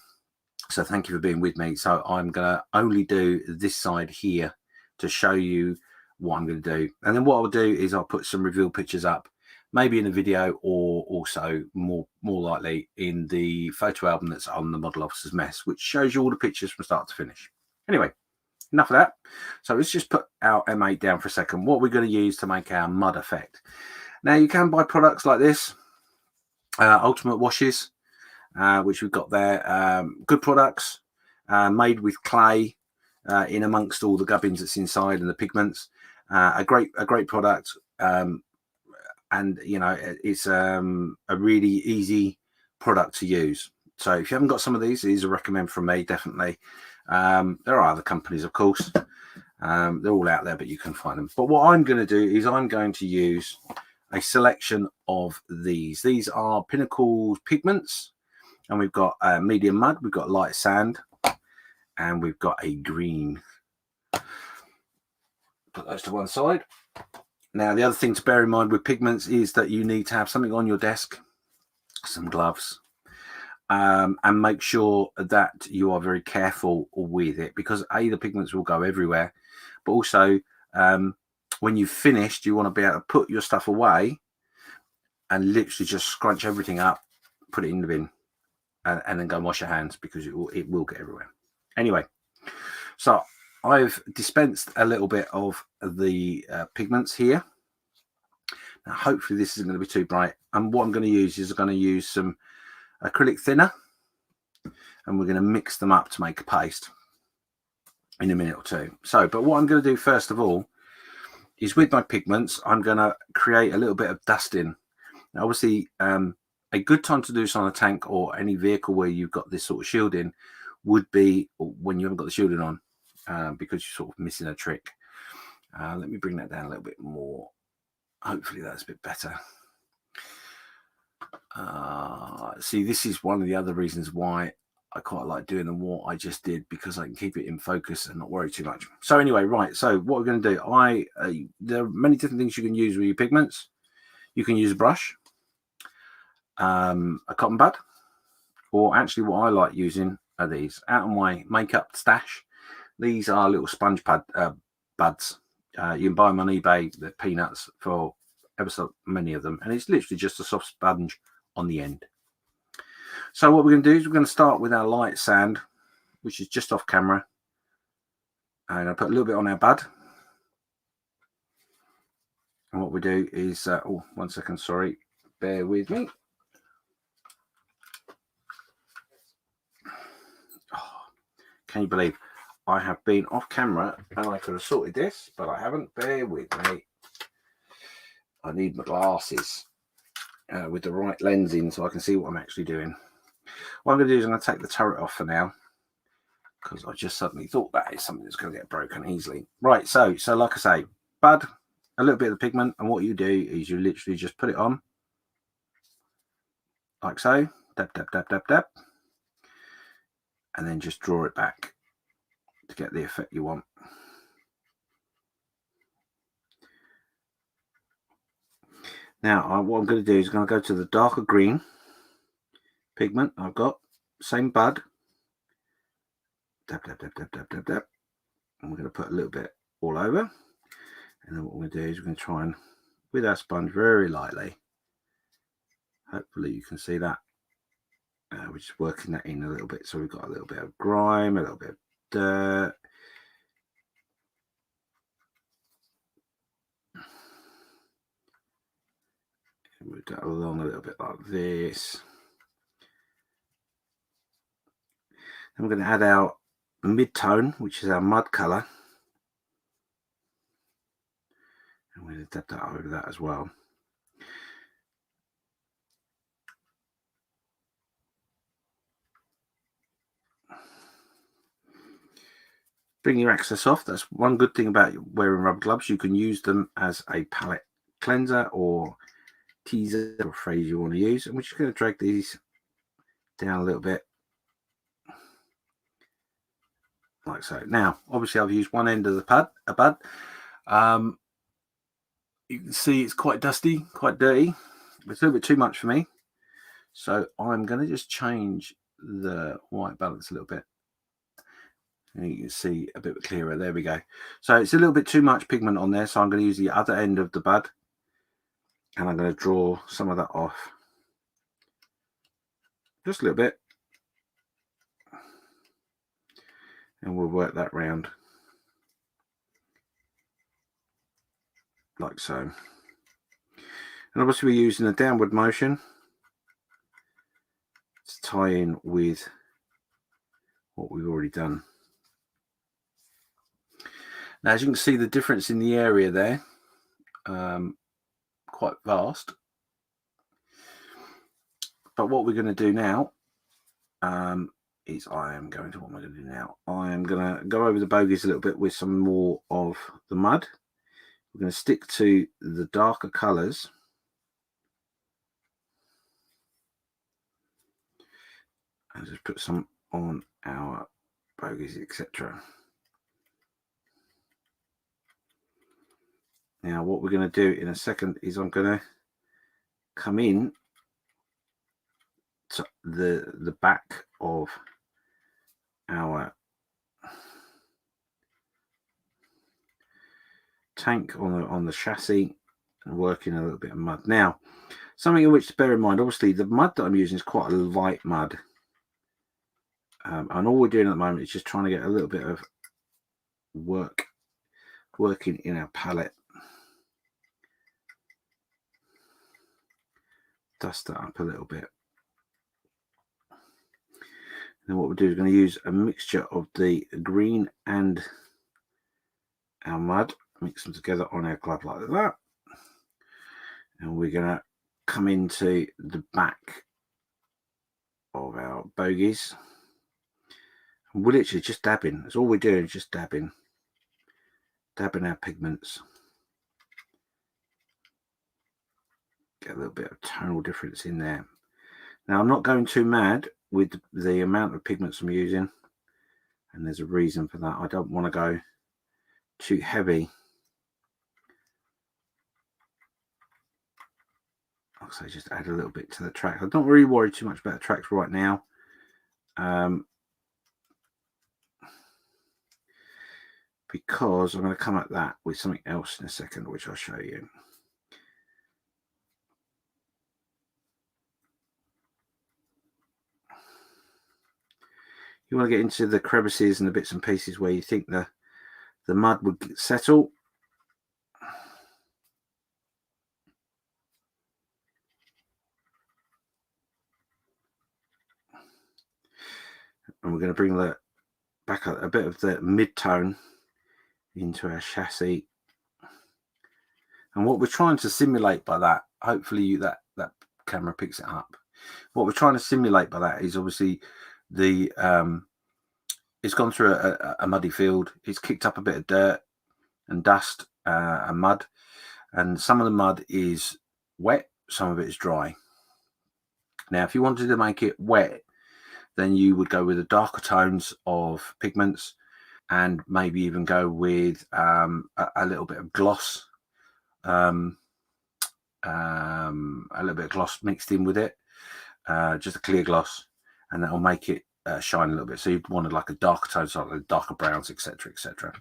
so thank you for being with me. So I'm going to only do this side here to show you what I'm going to do, and then what I'll do is I'll put some reveal pictures up, maybe in a video, or also more likely in the photo album that's on the Model Officer's Mess, which shows you all the pictures from start to finish. Anyway, enough of that. So let's just put our M8 down for a second. What we're going to use to make our mud effect. Now, you can buy products like this, Ultimate Washes, which we've got there. Good products, made with clay in amongst all the gubbins that's inside and the pigments. A great product. And you know, it's a really easy product to use. So if you haven't got some of these are a recommend from me, definitely. There are other companies, of course. They're all out there, but you can find them. But what I'm going to do is I'm going to use a selection of these. These are Pinnacle pigments, and we've got medium mud, we've got light sand, and we've got a green. Put those to one side. Now, the other thing to bear in mind with pigments is that you need to have something on your desk, some gloves, and make sure that you are very careful with it, because the pigments will go everywhere, but also when you've finished, you want to be able to put your stuff away and literally just scrunch everything up, put it in the bin, and then go and wash your hands, because it will get everywhere. Anyway, so I've dispensed a little bit of the pigments here. Now, hopefully this isn't going to be too bright. And what I'm going to use is I'm going to use some acrylic thinner, and we're going to mix them up to make a paste in a minute or two. So, but what I'm going to do first of all is with my pigments, I'm going to create a little bit of dusting. Now, obviously, a good time to do this on a tank or any vehicle where you've got this sort of shielding would be when you haven't got the shielding on, because you're sort of missing a trick. Let me bring that down a little bit more. Hopefully that's a bit better. See, this is one of the other reasons why I quite like doing the what I just did, because I can keep it in focus and not worry too much. So anyway, right, so what we're going to do, there are many different things you can use with your pigments. You can use a brush, a cotton bud, or actually what I like using are these. Out of my makeup stash, these are little sponge buds. You can buy them on eBay. They're peanuts for ever so many of them, and it's literally just a soft sponge on the end. So what we're going to do is we're going to start with our light sand, which is just off camera. I'm going to put a little bit on our bud. And what we do is, oh, 1 second, sorry, bear with me. Oh, can you believe I have been off camera and I could have sorted this, but I haven't. Bear with me. I need my glasses with the right lens in so I can see what I'm actually doing. What I'm going to do is I'm going to take the turret off for now, because I just suddenly thought that is something that's going to get broken easily. Right, so like I say, bud, a little bit of the pigment, and what you do is you literally just put it on, like so, dab, dab, dab, dab, dab, and then just draw it back to get the effect you want. Now, what I'm going to do is I'm going to go to the darker green pigment I've got, same bud, dab, dab, dab, dab, dab, dab, dab, and we're going to put a little bit all over. And then what we're going to do is we're going to try and, with our sponge, very lightly, hopefully you can see that, we're just working that in a little bit. So we've got a little bit of grime, a little bit of dirt. Move that along a little bit like this. Then we're going to add our mid-tone, which is our mud colour. And we're going to dab that over that as well. Bring your access off. That's one good thing about wearing rubber gloves. You can use them as a palette cleanser or teaser, or phrase you want to use. And we're just going to drag these down a little bit, like so. Now, obviously, I've used one end of the bud. You can see it's quite dusty, quite dirty. It's a little bit too much for me. So I'm going to just change the white balance a little bit. And you can see a bit clearer. There we go. So it's a little bit too much pigment on there. So I'm going to use the other end of the bud. And I'm going to draw some of that off. Just a little bit. And we'll work that round. Like so. And obviously we're using a downward motion to tie in with what we've already done. Now, as you can see, the difference in the area there, quite vast. But what we're going to do now is I am going to go over the bogies a little bit with some more of the mud. We're going to stick to the darker colours. And just put some on our bogies, etc. Now, what we're going to do in a second is I'm going to come in to the back of our tank on the chassis and work in a little bit of mud. Now, something in which to bear in mind, obviously the mud that I'm using is quite a light mud. And all we're doing at the moment is just trying to get a little bit of working in our palette. Dust that up a little bit. And what we'll do is going to use a mixture of the green and our mud, mix them together on our glove like that. And we're going to come into the back of our bogies And we're literally just dabbing. That's all we're doing, just dabbing our pigments. Get a little bit of tonal difference in there. Now, I'm not going too mad with the amount of pigments I'm using, and there's a reason for that. I don't want to go too heavy. Like I say, just add a little bit to the track. I'm not really worried too much about the tracks right now. Because I'm going to come at that with something else in a second, which I'll show you. You want to get into the crevices and the bits and pieces where you think the mud would settle. And we're going to bring back a bit of the mid-tone into our chassis. And what we're trying to simulate by that, hopefully that camera picks it up. What we're trying to simulate by that is obviously the it's gone through a muddy field. It's kicked up a bit of dirt and dust and mud, and some of the mud is wet, some of it is dry. Now, if you wanted to make it wet, then you would go with the darker tones of pigments, and maybe even go with a little bit of gloss, a little bit of gloss mixed in with it, just a clear gloss, and that will make it shine a little bit. So you wanted like a darker tone, so like darker browns, etc., etc.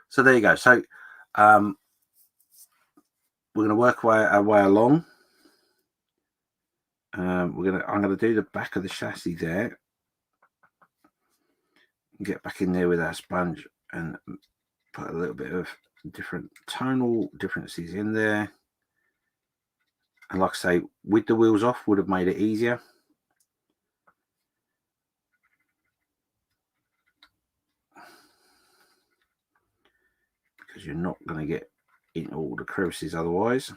So there you go. So we're going to work our way along. I'm going to do the back of the chassis there. Get back in there with our sponge and put a little bit of different tonal differences in there. And like I say, with the wheels off would have made it easier. Because you're not going to get in all the crevices otherwise.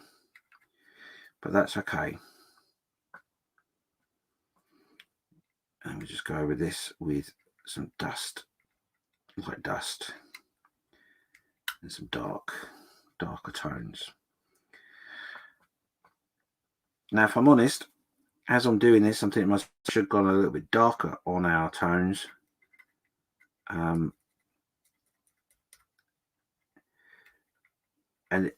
But that's okay. And we just go over this with some dust, light dust, and some darker tones. Now, if I'm honest, as I'm doing this, I'm thinking I should have gone a little bit darker on our tones. And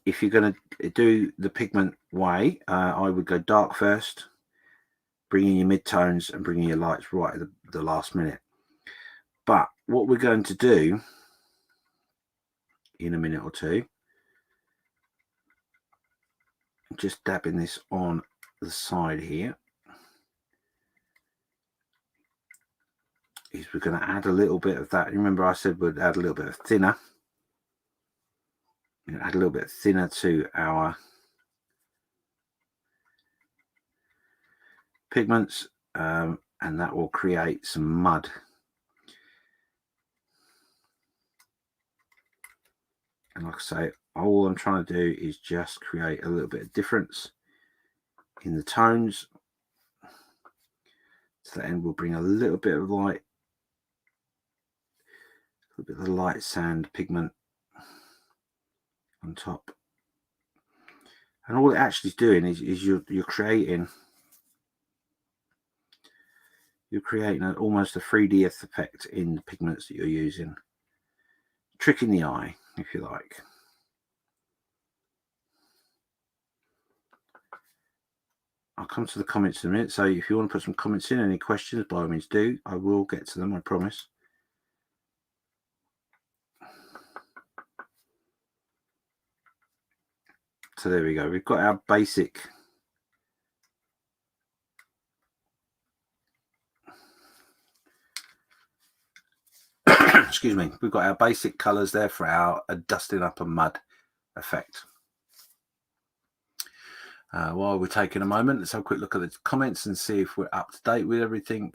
if you're going to do the pigment way, I would go dark first, bring in your mid-tones and bring in your lights right at the last minute. But what we're going to do in a minute or two, just dabbing this on the side here, is we're going to add a little bit of that. Remember I said we'd add a little bit of thinner. Add a little bit thinner to our pigments, and that will create some mud. And like I say, all I'm trying to do is just create a little bit of difference in the tones. To that end, we'll bring a little bit of light, a little bit of the light sand pigment on top. And all it actually is doing is you're creating almost a 3D effect in the pigments that you're using. Tricking the eye, if you like. I'll come to the comments in a minute. So if you want to put some comments in, any questions, by all means do. I will get to them, I promise. So there we go. We've got our basic excuse me, we've got our basic colors there for our dusting up a mud effect. While we're taking a moment, let's have a quick look at the comments and see if we're up to date with everything.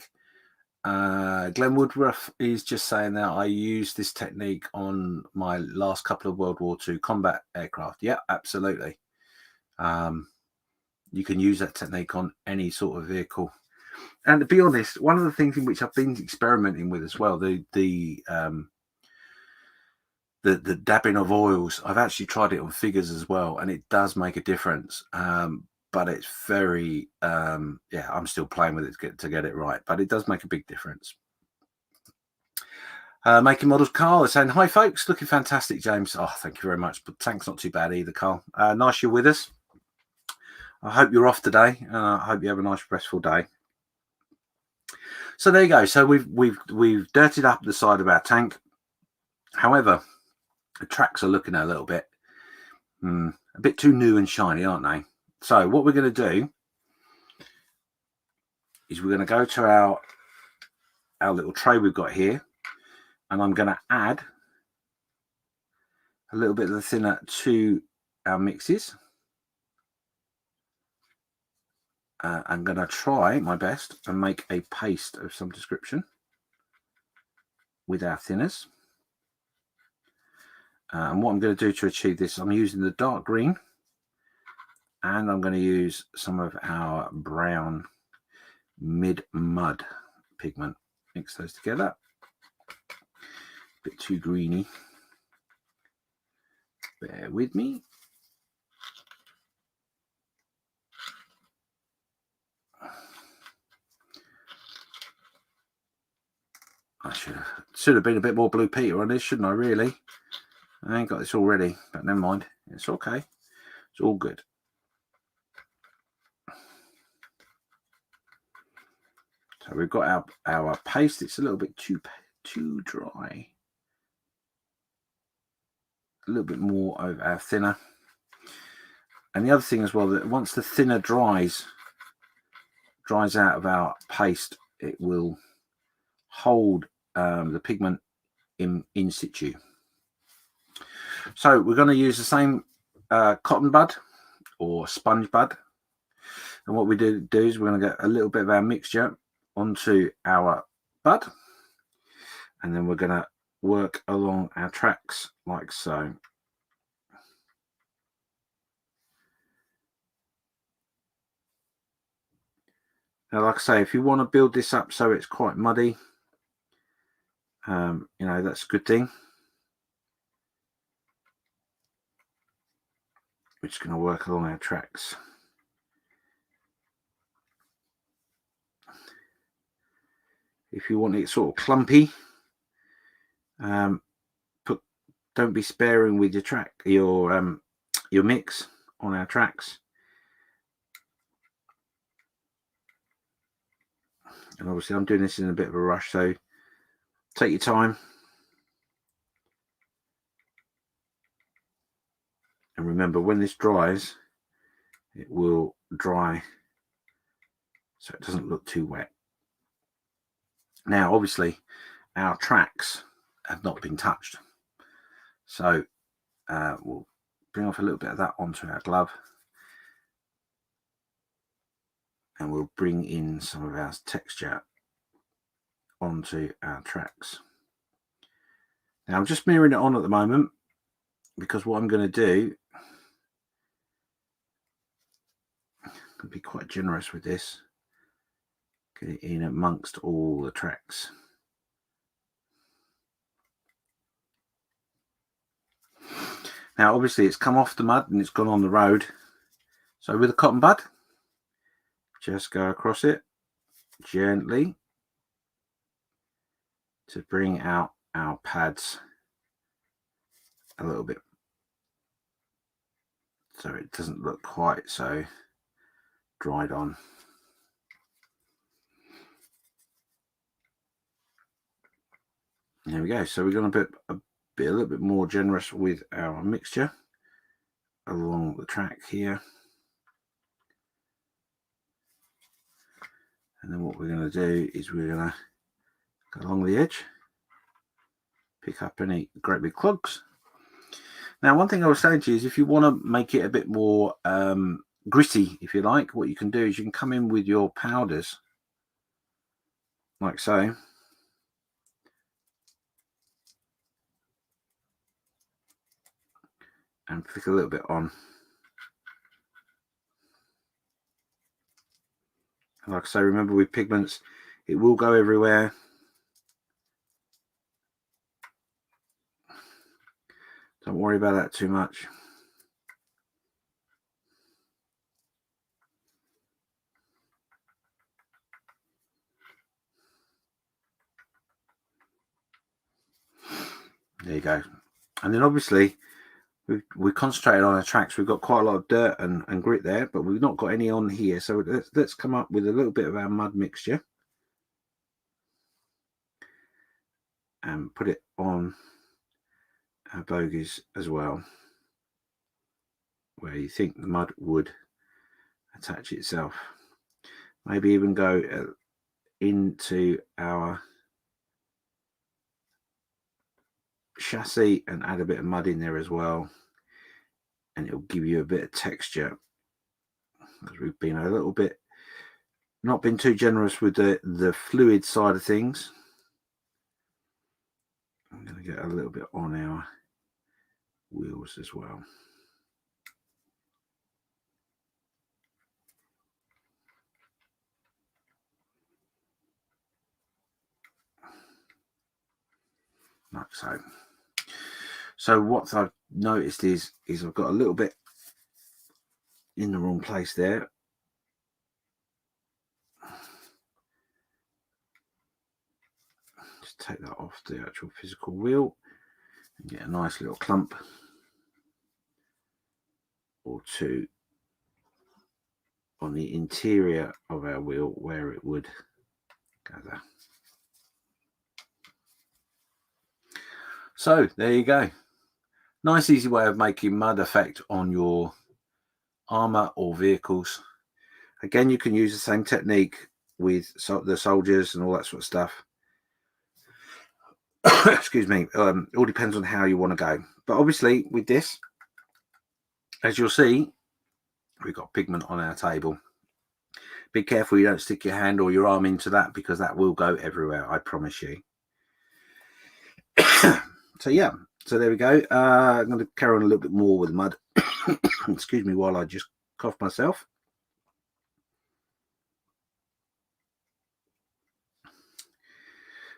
Glenn Woodruff is just saying that I used this technique on my last couple of World War II combat aircraft. Yeah, absolutely. You can use that technique on any sort of vehicle. And to be honest, one of the things in which I've been experimenting with as well, the dabbing of oils, I've actually tried it on figures as well, and it does make a difference. But it's very, yeah, I'm still playing with it to get it right, but it does make a big difference. Making models, Carl is saying, hi folks, looking fantastic, James. Oh, thank you very much, but thanks, not too bad either, Carl. Nice you're with us. I hope you're off today, and I hope you have a nice restful day. So there you go. So we've dirtied up the side of our tank. However, the tracks are looking a little bit a bit too new and shiny, aren't they? So what we're going to do is we're going to go to our little tray we've got here, and I'm going to add a little bit of the thinner to our mixes. I'm going to try my best and make a paste of some description with our thinners. And what I'm going to do to achieve this, I'm using the dark green, and I'm going to use some of our brown mid-mud pigment. Mix those together. A bit too greeny. Bear with me. I should have been a bit more Blue Peter on this, shouldn't I, really? I ain't got this already, but never mind. It's okay. It's all good. So we've got our paste. It's a little bit too dry. A little bit more of our thinner. And the other thing as well, that once the thinner dries out of our paste, it will hold the pigment in situ. So we're going to use the same cotton bud or sponge bud, and what we do is we're going to get a little bit of our mixture onto our bud, and then we're going to work along our tracks like so. Now, like I say, if you want to build this up so it's quite muddy, you know, that's a good thing. We're just going to work along our tracks. If you want it sort of clumpy, don't be sparing with your mix on our tracks. And obviously I'm doing this in a bit of a rush, so take your time. And remember, when this dries, it will dry so it doesn't look too wet. Now, obviously, our tracks have not been touched. So we'll bring off a little bit of that onto our glove. And we'll bring in some of our texture onto our tracks. Now, I'm just mirroring it on at the moment, because what I'm going to do, I'm going to be quite generous with this. Get it in amongst all the tracks. Now, obviously, it's come off the mud and it's gone on the road. So with a cotton bud, just go across it gently to bring out our pads a little bit, so it doesn't look quite so dried on. There we go. So we're going to be a little bit more generous with our mixture along the track here. And then what we're going to do is we're going to go along the edge, pick up any great big clogs. Now, one thing I was saying to you is if you want to make it a bit more gritty, if you like, what you can do is you can come in with your powders like so. And flick a little bit on. And like I say, remember with pigments, it will go everywhere. Don't worry about that too much. There you go. And then obviously we concentrated on our tracks. We've got quite a lot of dirt and grit there, but we've not got any on here. So let's come up with a little bit of our mud mixture and put it on our bogies as well, where you think the mud would attach itself. Maybe even go into our chassis and add a bit of mud in there as well, and it'll give you a bit of texture, because we've been a little bit not been too generous with the fluid side of things. I'm going to get a little bit on our wheels as well. Like so. So what I've noticed is I've got a little bit in the wrong place there. Just take that off the actual physical wheel and get a nice little clump or two on the interior of our wheel where it would gather. So there you go. Nice easy way of making mud effect on your armor or vehicles. Again, you can use the same technique with the soldiers and all that sort of stuff. Excuse me. It all depends on how you want to go. But obviously with this, as you'll see, we've got pigment on our table. Be careful you don't stick your hand or your arm into that, because that will go everywhere, I promise you. So yeah, so there we go. I'm going to carry on a little bit more with mud. Excuse me while I just cough myself.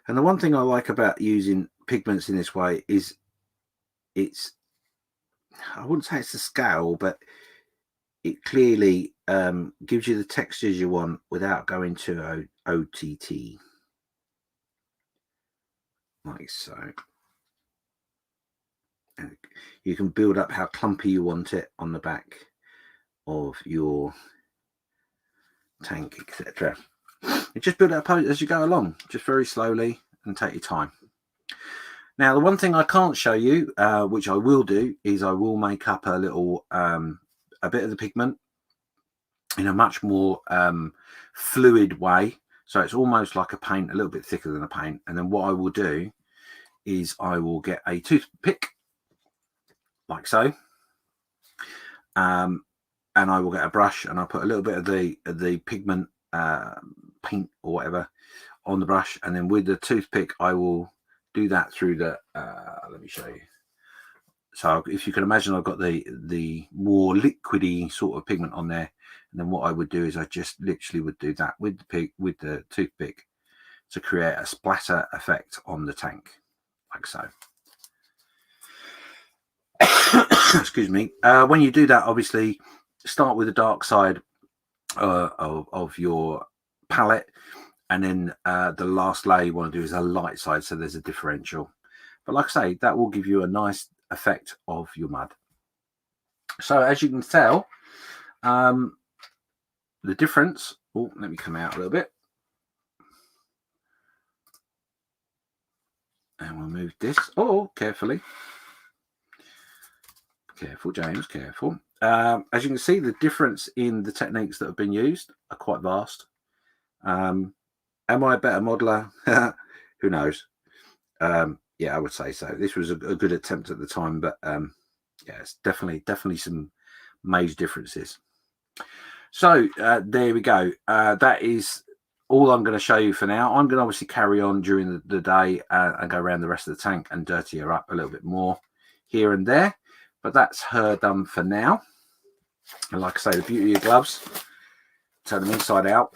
And the one thing I like about using pigments in this way is it's, I wouldn't say it's a scale, but it clearly gives you the textures you want without going to OTT, like so. And you can build up how clumpy you want it on the back of your tank, etc. You just build it up as you go along, just very slowly, and take your time. Now, the one thing I can't show you, which I will do, is I will make up a little a bit of the pigment in a much more fluid way, so it's almost like a paint, a little bit thicker than a paint. And then what I will do is I will get a toothpick, like so, and I will get a brush, and I'll put a little bit of the pigment paint or whatever on the brush, and then with the toothpick I will do that through the let me show you. So if you can imagine, I've got the more liquidy sort of pigment on there, and then what I would do is I just literally would do that with the toothpick to create a splatter effect on the tank, like so. Excuse me. When you do that, obviously start with the dark side of your palette, and then the last layer you want to do is a light side, so there's a differential. But like I say, that will give you a nice effect of your mud. So as you can tell, the difference, oh, let me come out a little bit, and we'll move this, oh, carefully. Careful, James, careful. As you can see, the difference in the techniques that have been used are quite vast. Am I a better modeler? Who knows? Yeah, I would say so. This was a good attempt at the time, but yeah, it's definitely some major differences. So there we go. That is all I'm going to show you for now. I'm going to obviously carry on during the day and go around the rest of the tank and dirty her up a little bit more here and there. But that's her done for now. And like I say, the beauty of gloves, turn them inside out.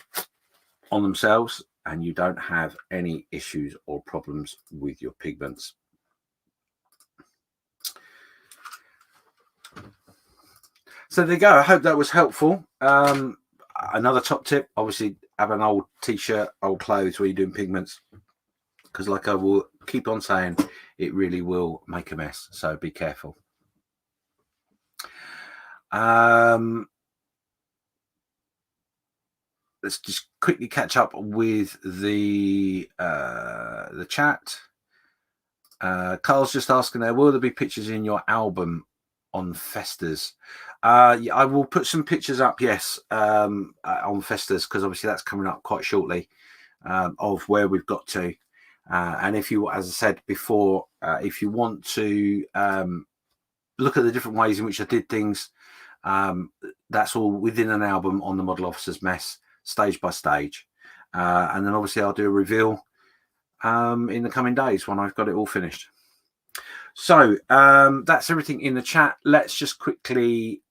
on themselves, and you don't have any issues or problems with your pigments. So there you go. I hope that was helpful. Another top tip, obviously, have an old t-shirt, old clothes where you're doing pigments, because like I will keep on saying, it really will make a mess. So be careful. Let's just quickly catch up with the chat. Carl's just asking there, will there be pictures in your album on Festas? Yeah, I will put some pictures up, yes, on Festas, because obviously that's coming up quite shortly, of where we've got to. And if you, as I said before, if you want to look at the different ways in which I did things, that's all within an album on the Model Officer's Mess, stage by stage. And then obviously I'll do a reveal in the coming days when I've got it all finished. So that's everything in the chat. Let's just quickly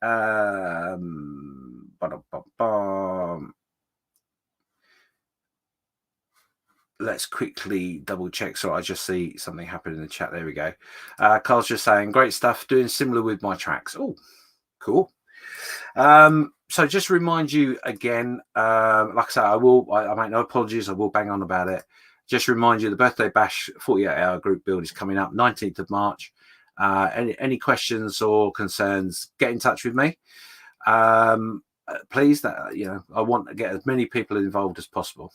let's quickly double check. So I just see something happen in the chat. There we go. Carl's just saying, great stuff, doing similar with my tracks. Oh, cool. So just to remind you again, like I say, I make no apologies. I will bang on about it. Just remind you, the Birthday Bash 48-hour group build is coming up 19th of March. Any questions or concerns, get in touch with me. Please, I want to get as many people involved as possible.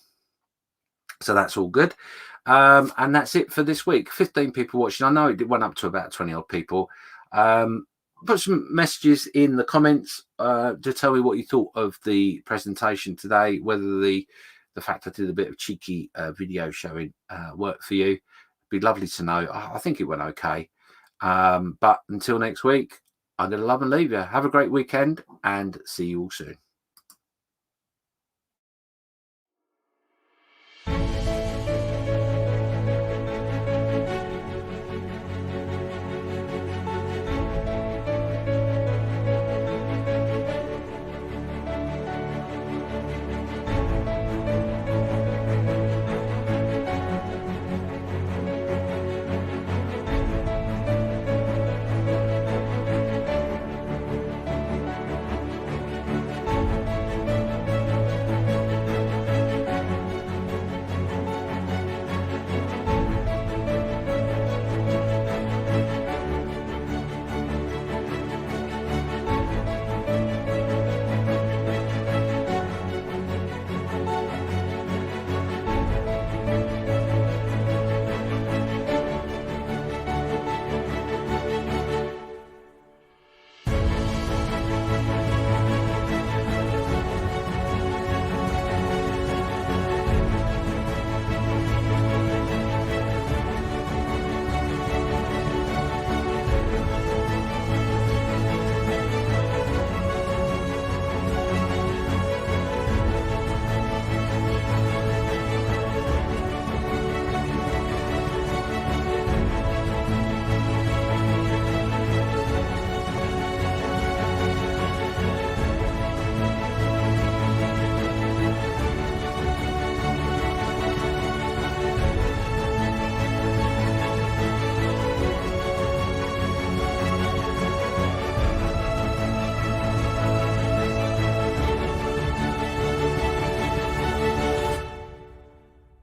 So that's all good. And that's it for this week. 15 people watching. I know it went up to about 20 odd people. Put some messages in the comments to tell me what you thought of the presentation today, whether the fact I did a bit of cheeky video showing worked for you. It'd be lovely to know. I think it went okay. But until next week, I'm going to love and leave you. Have a great weekend and see you all soon.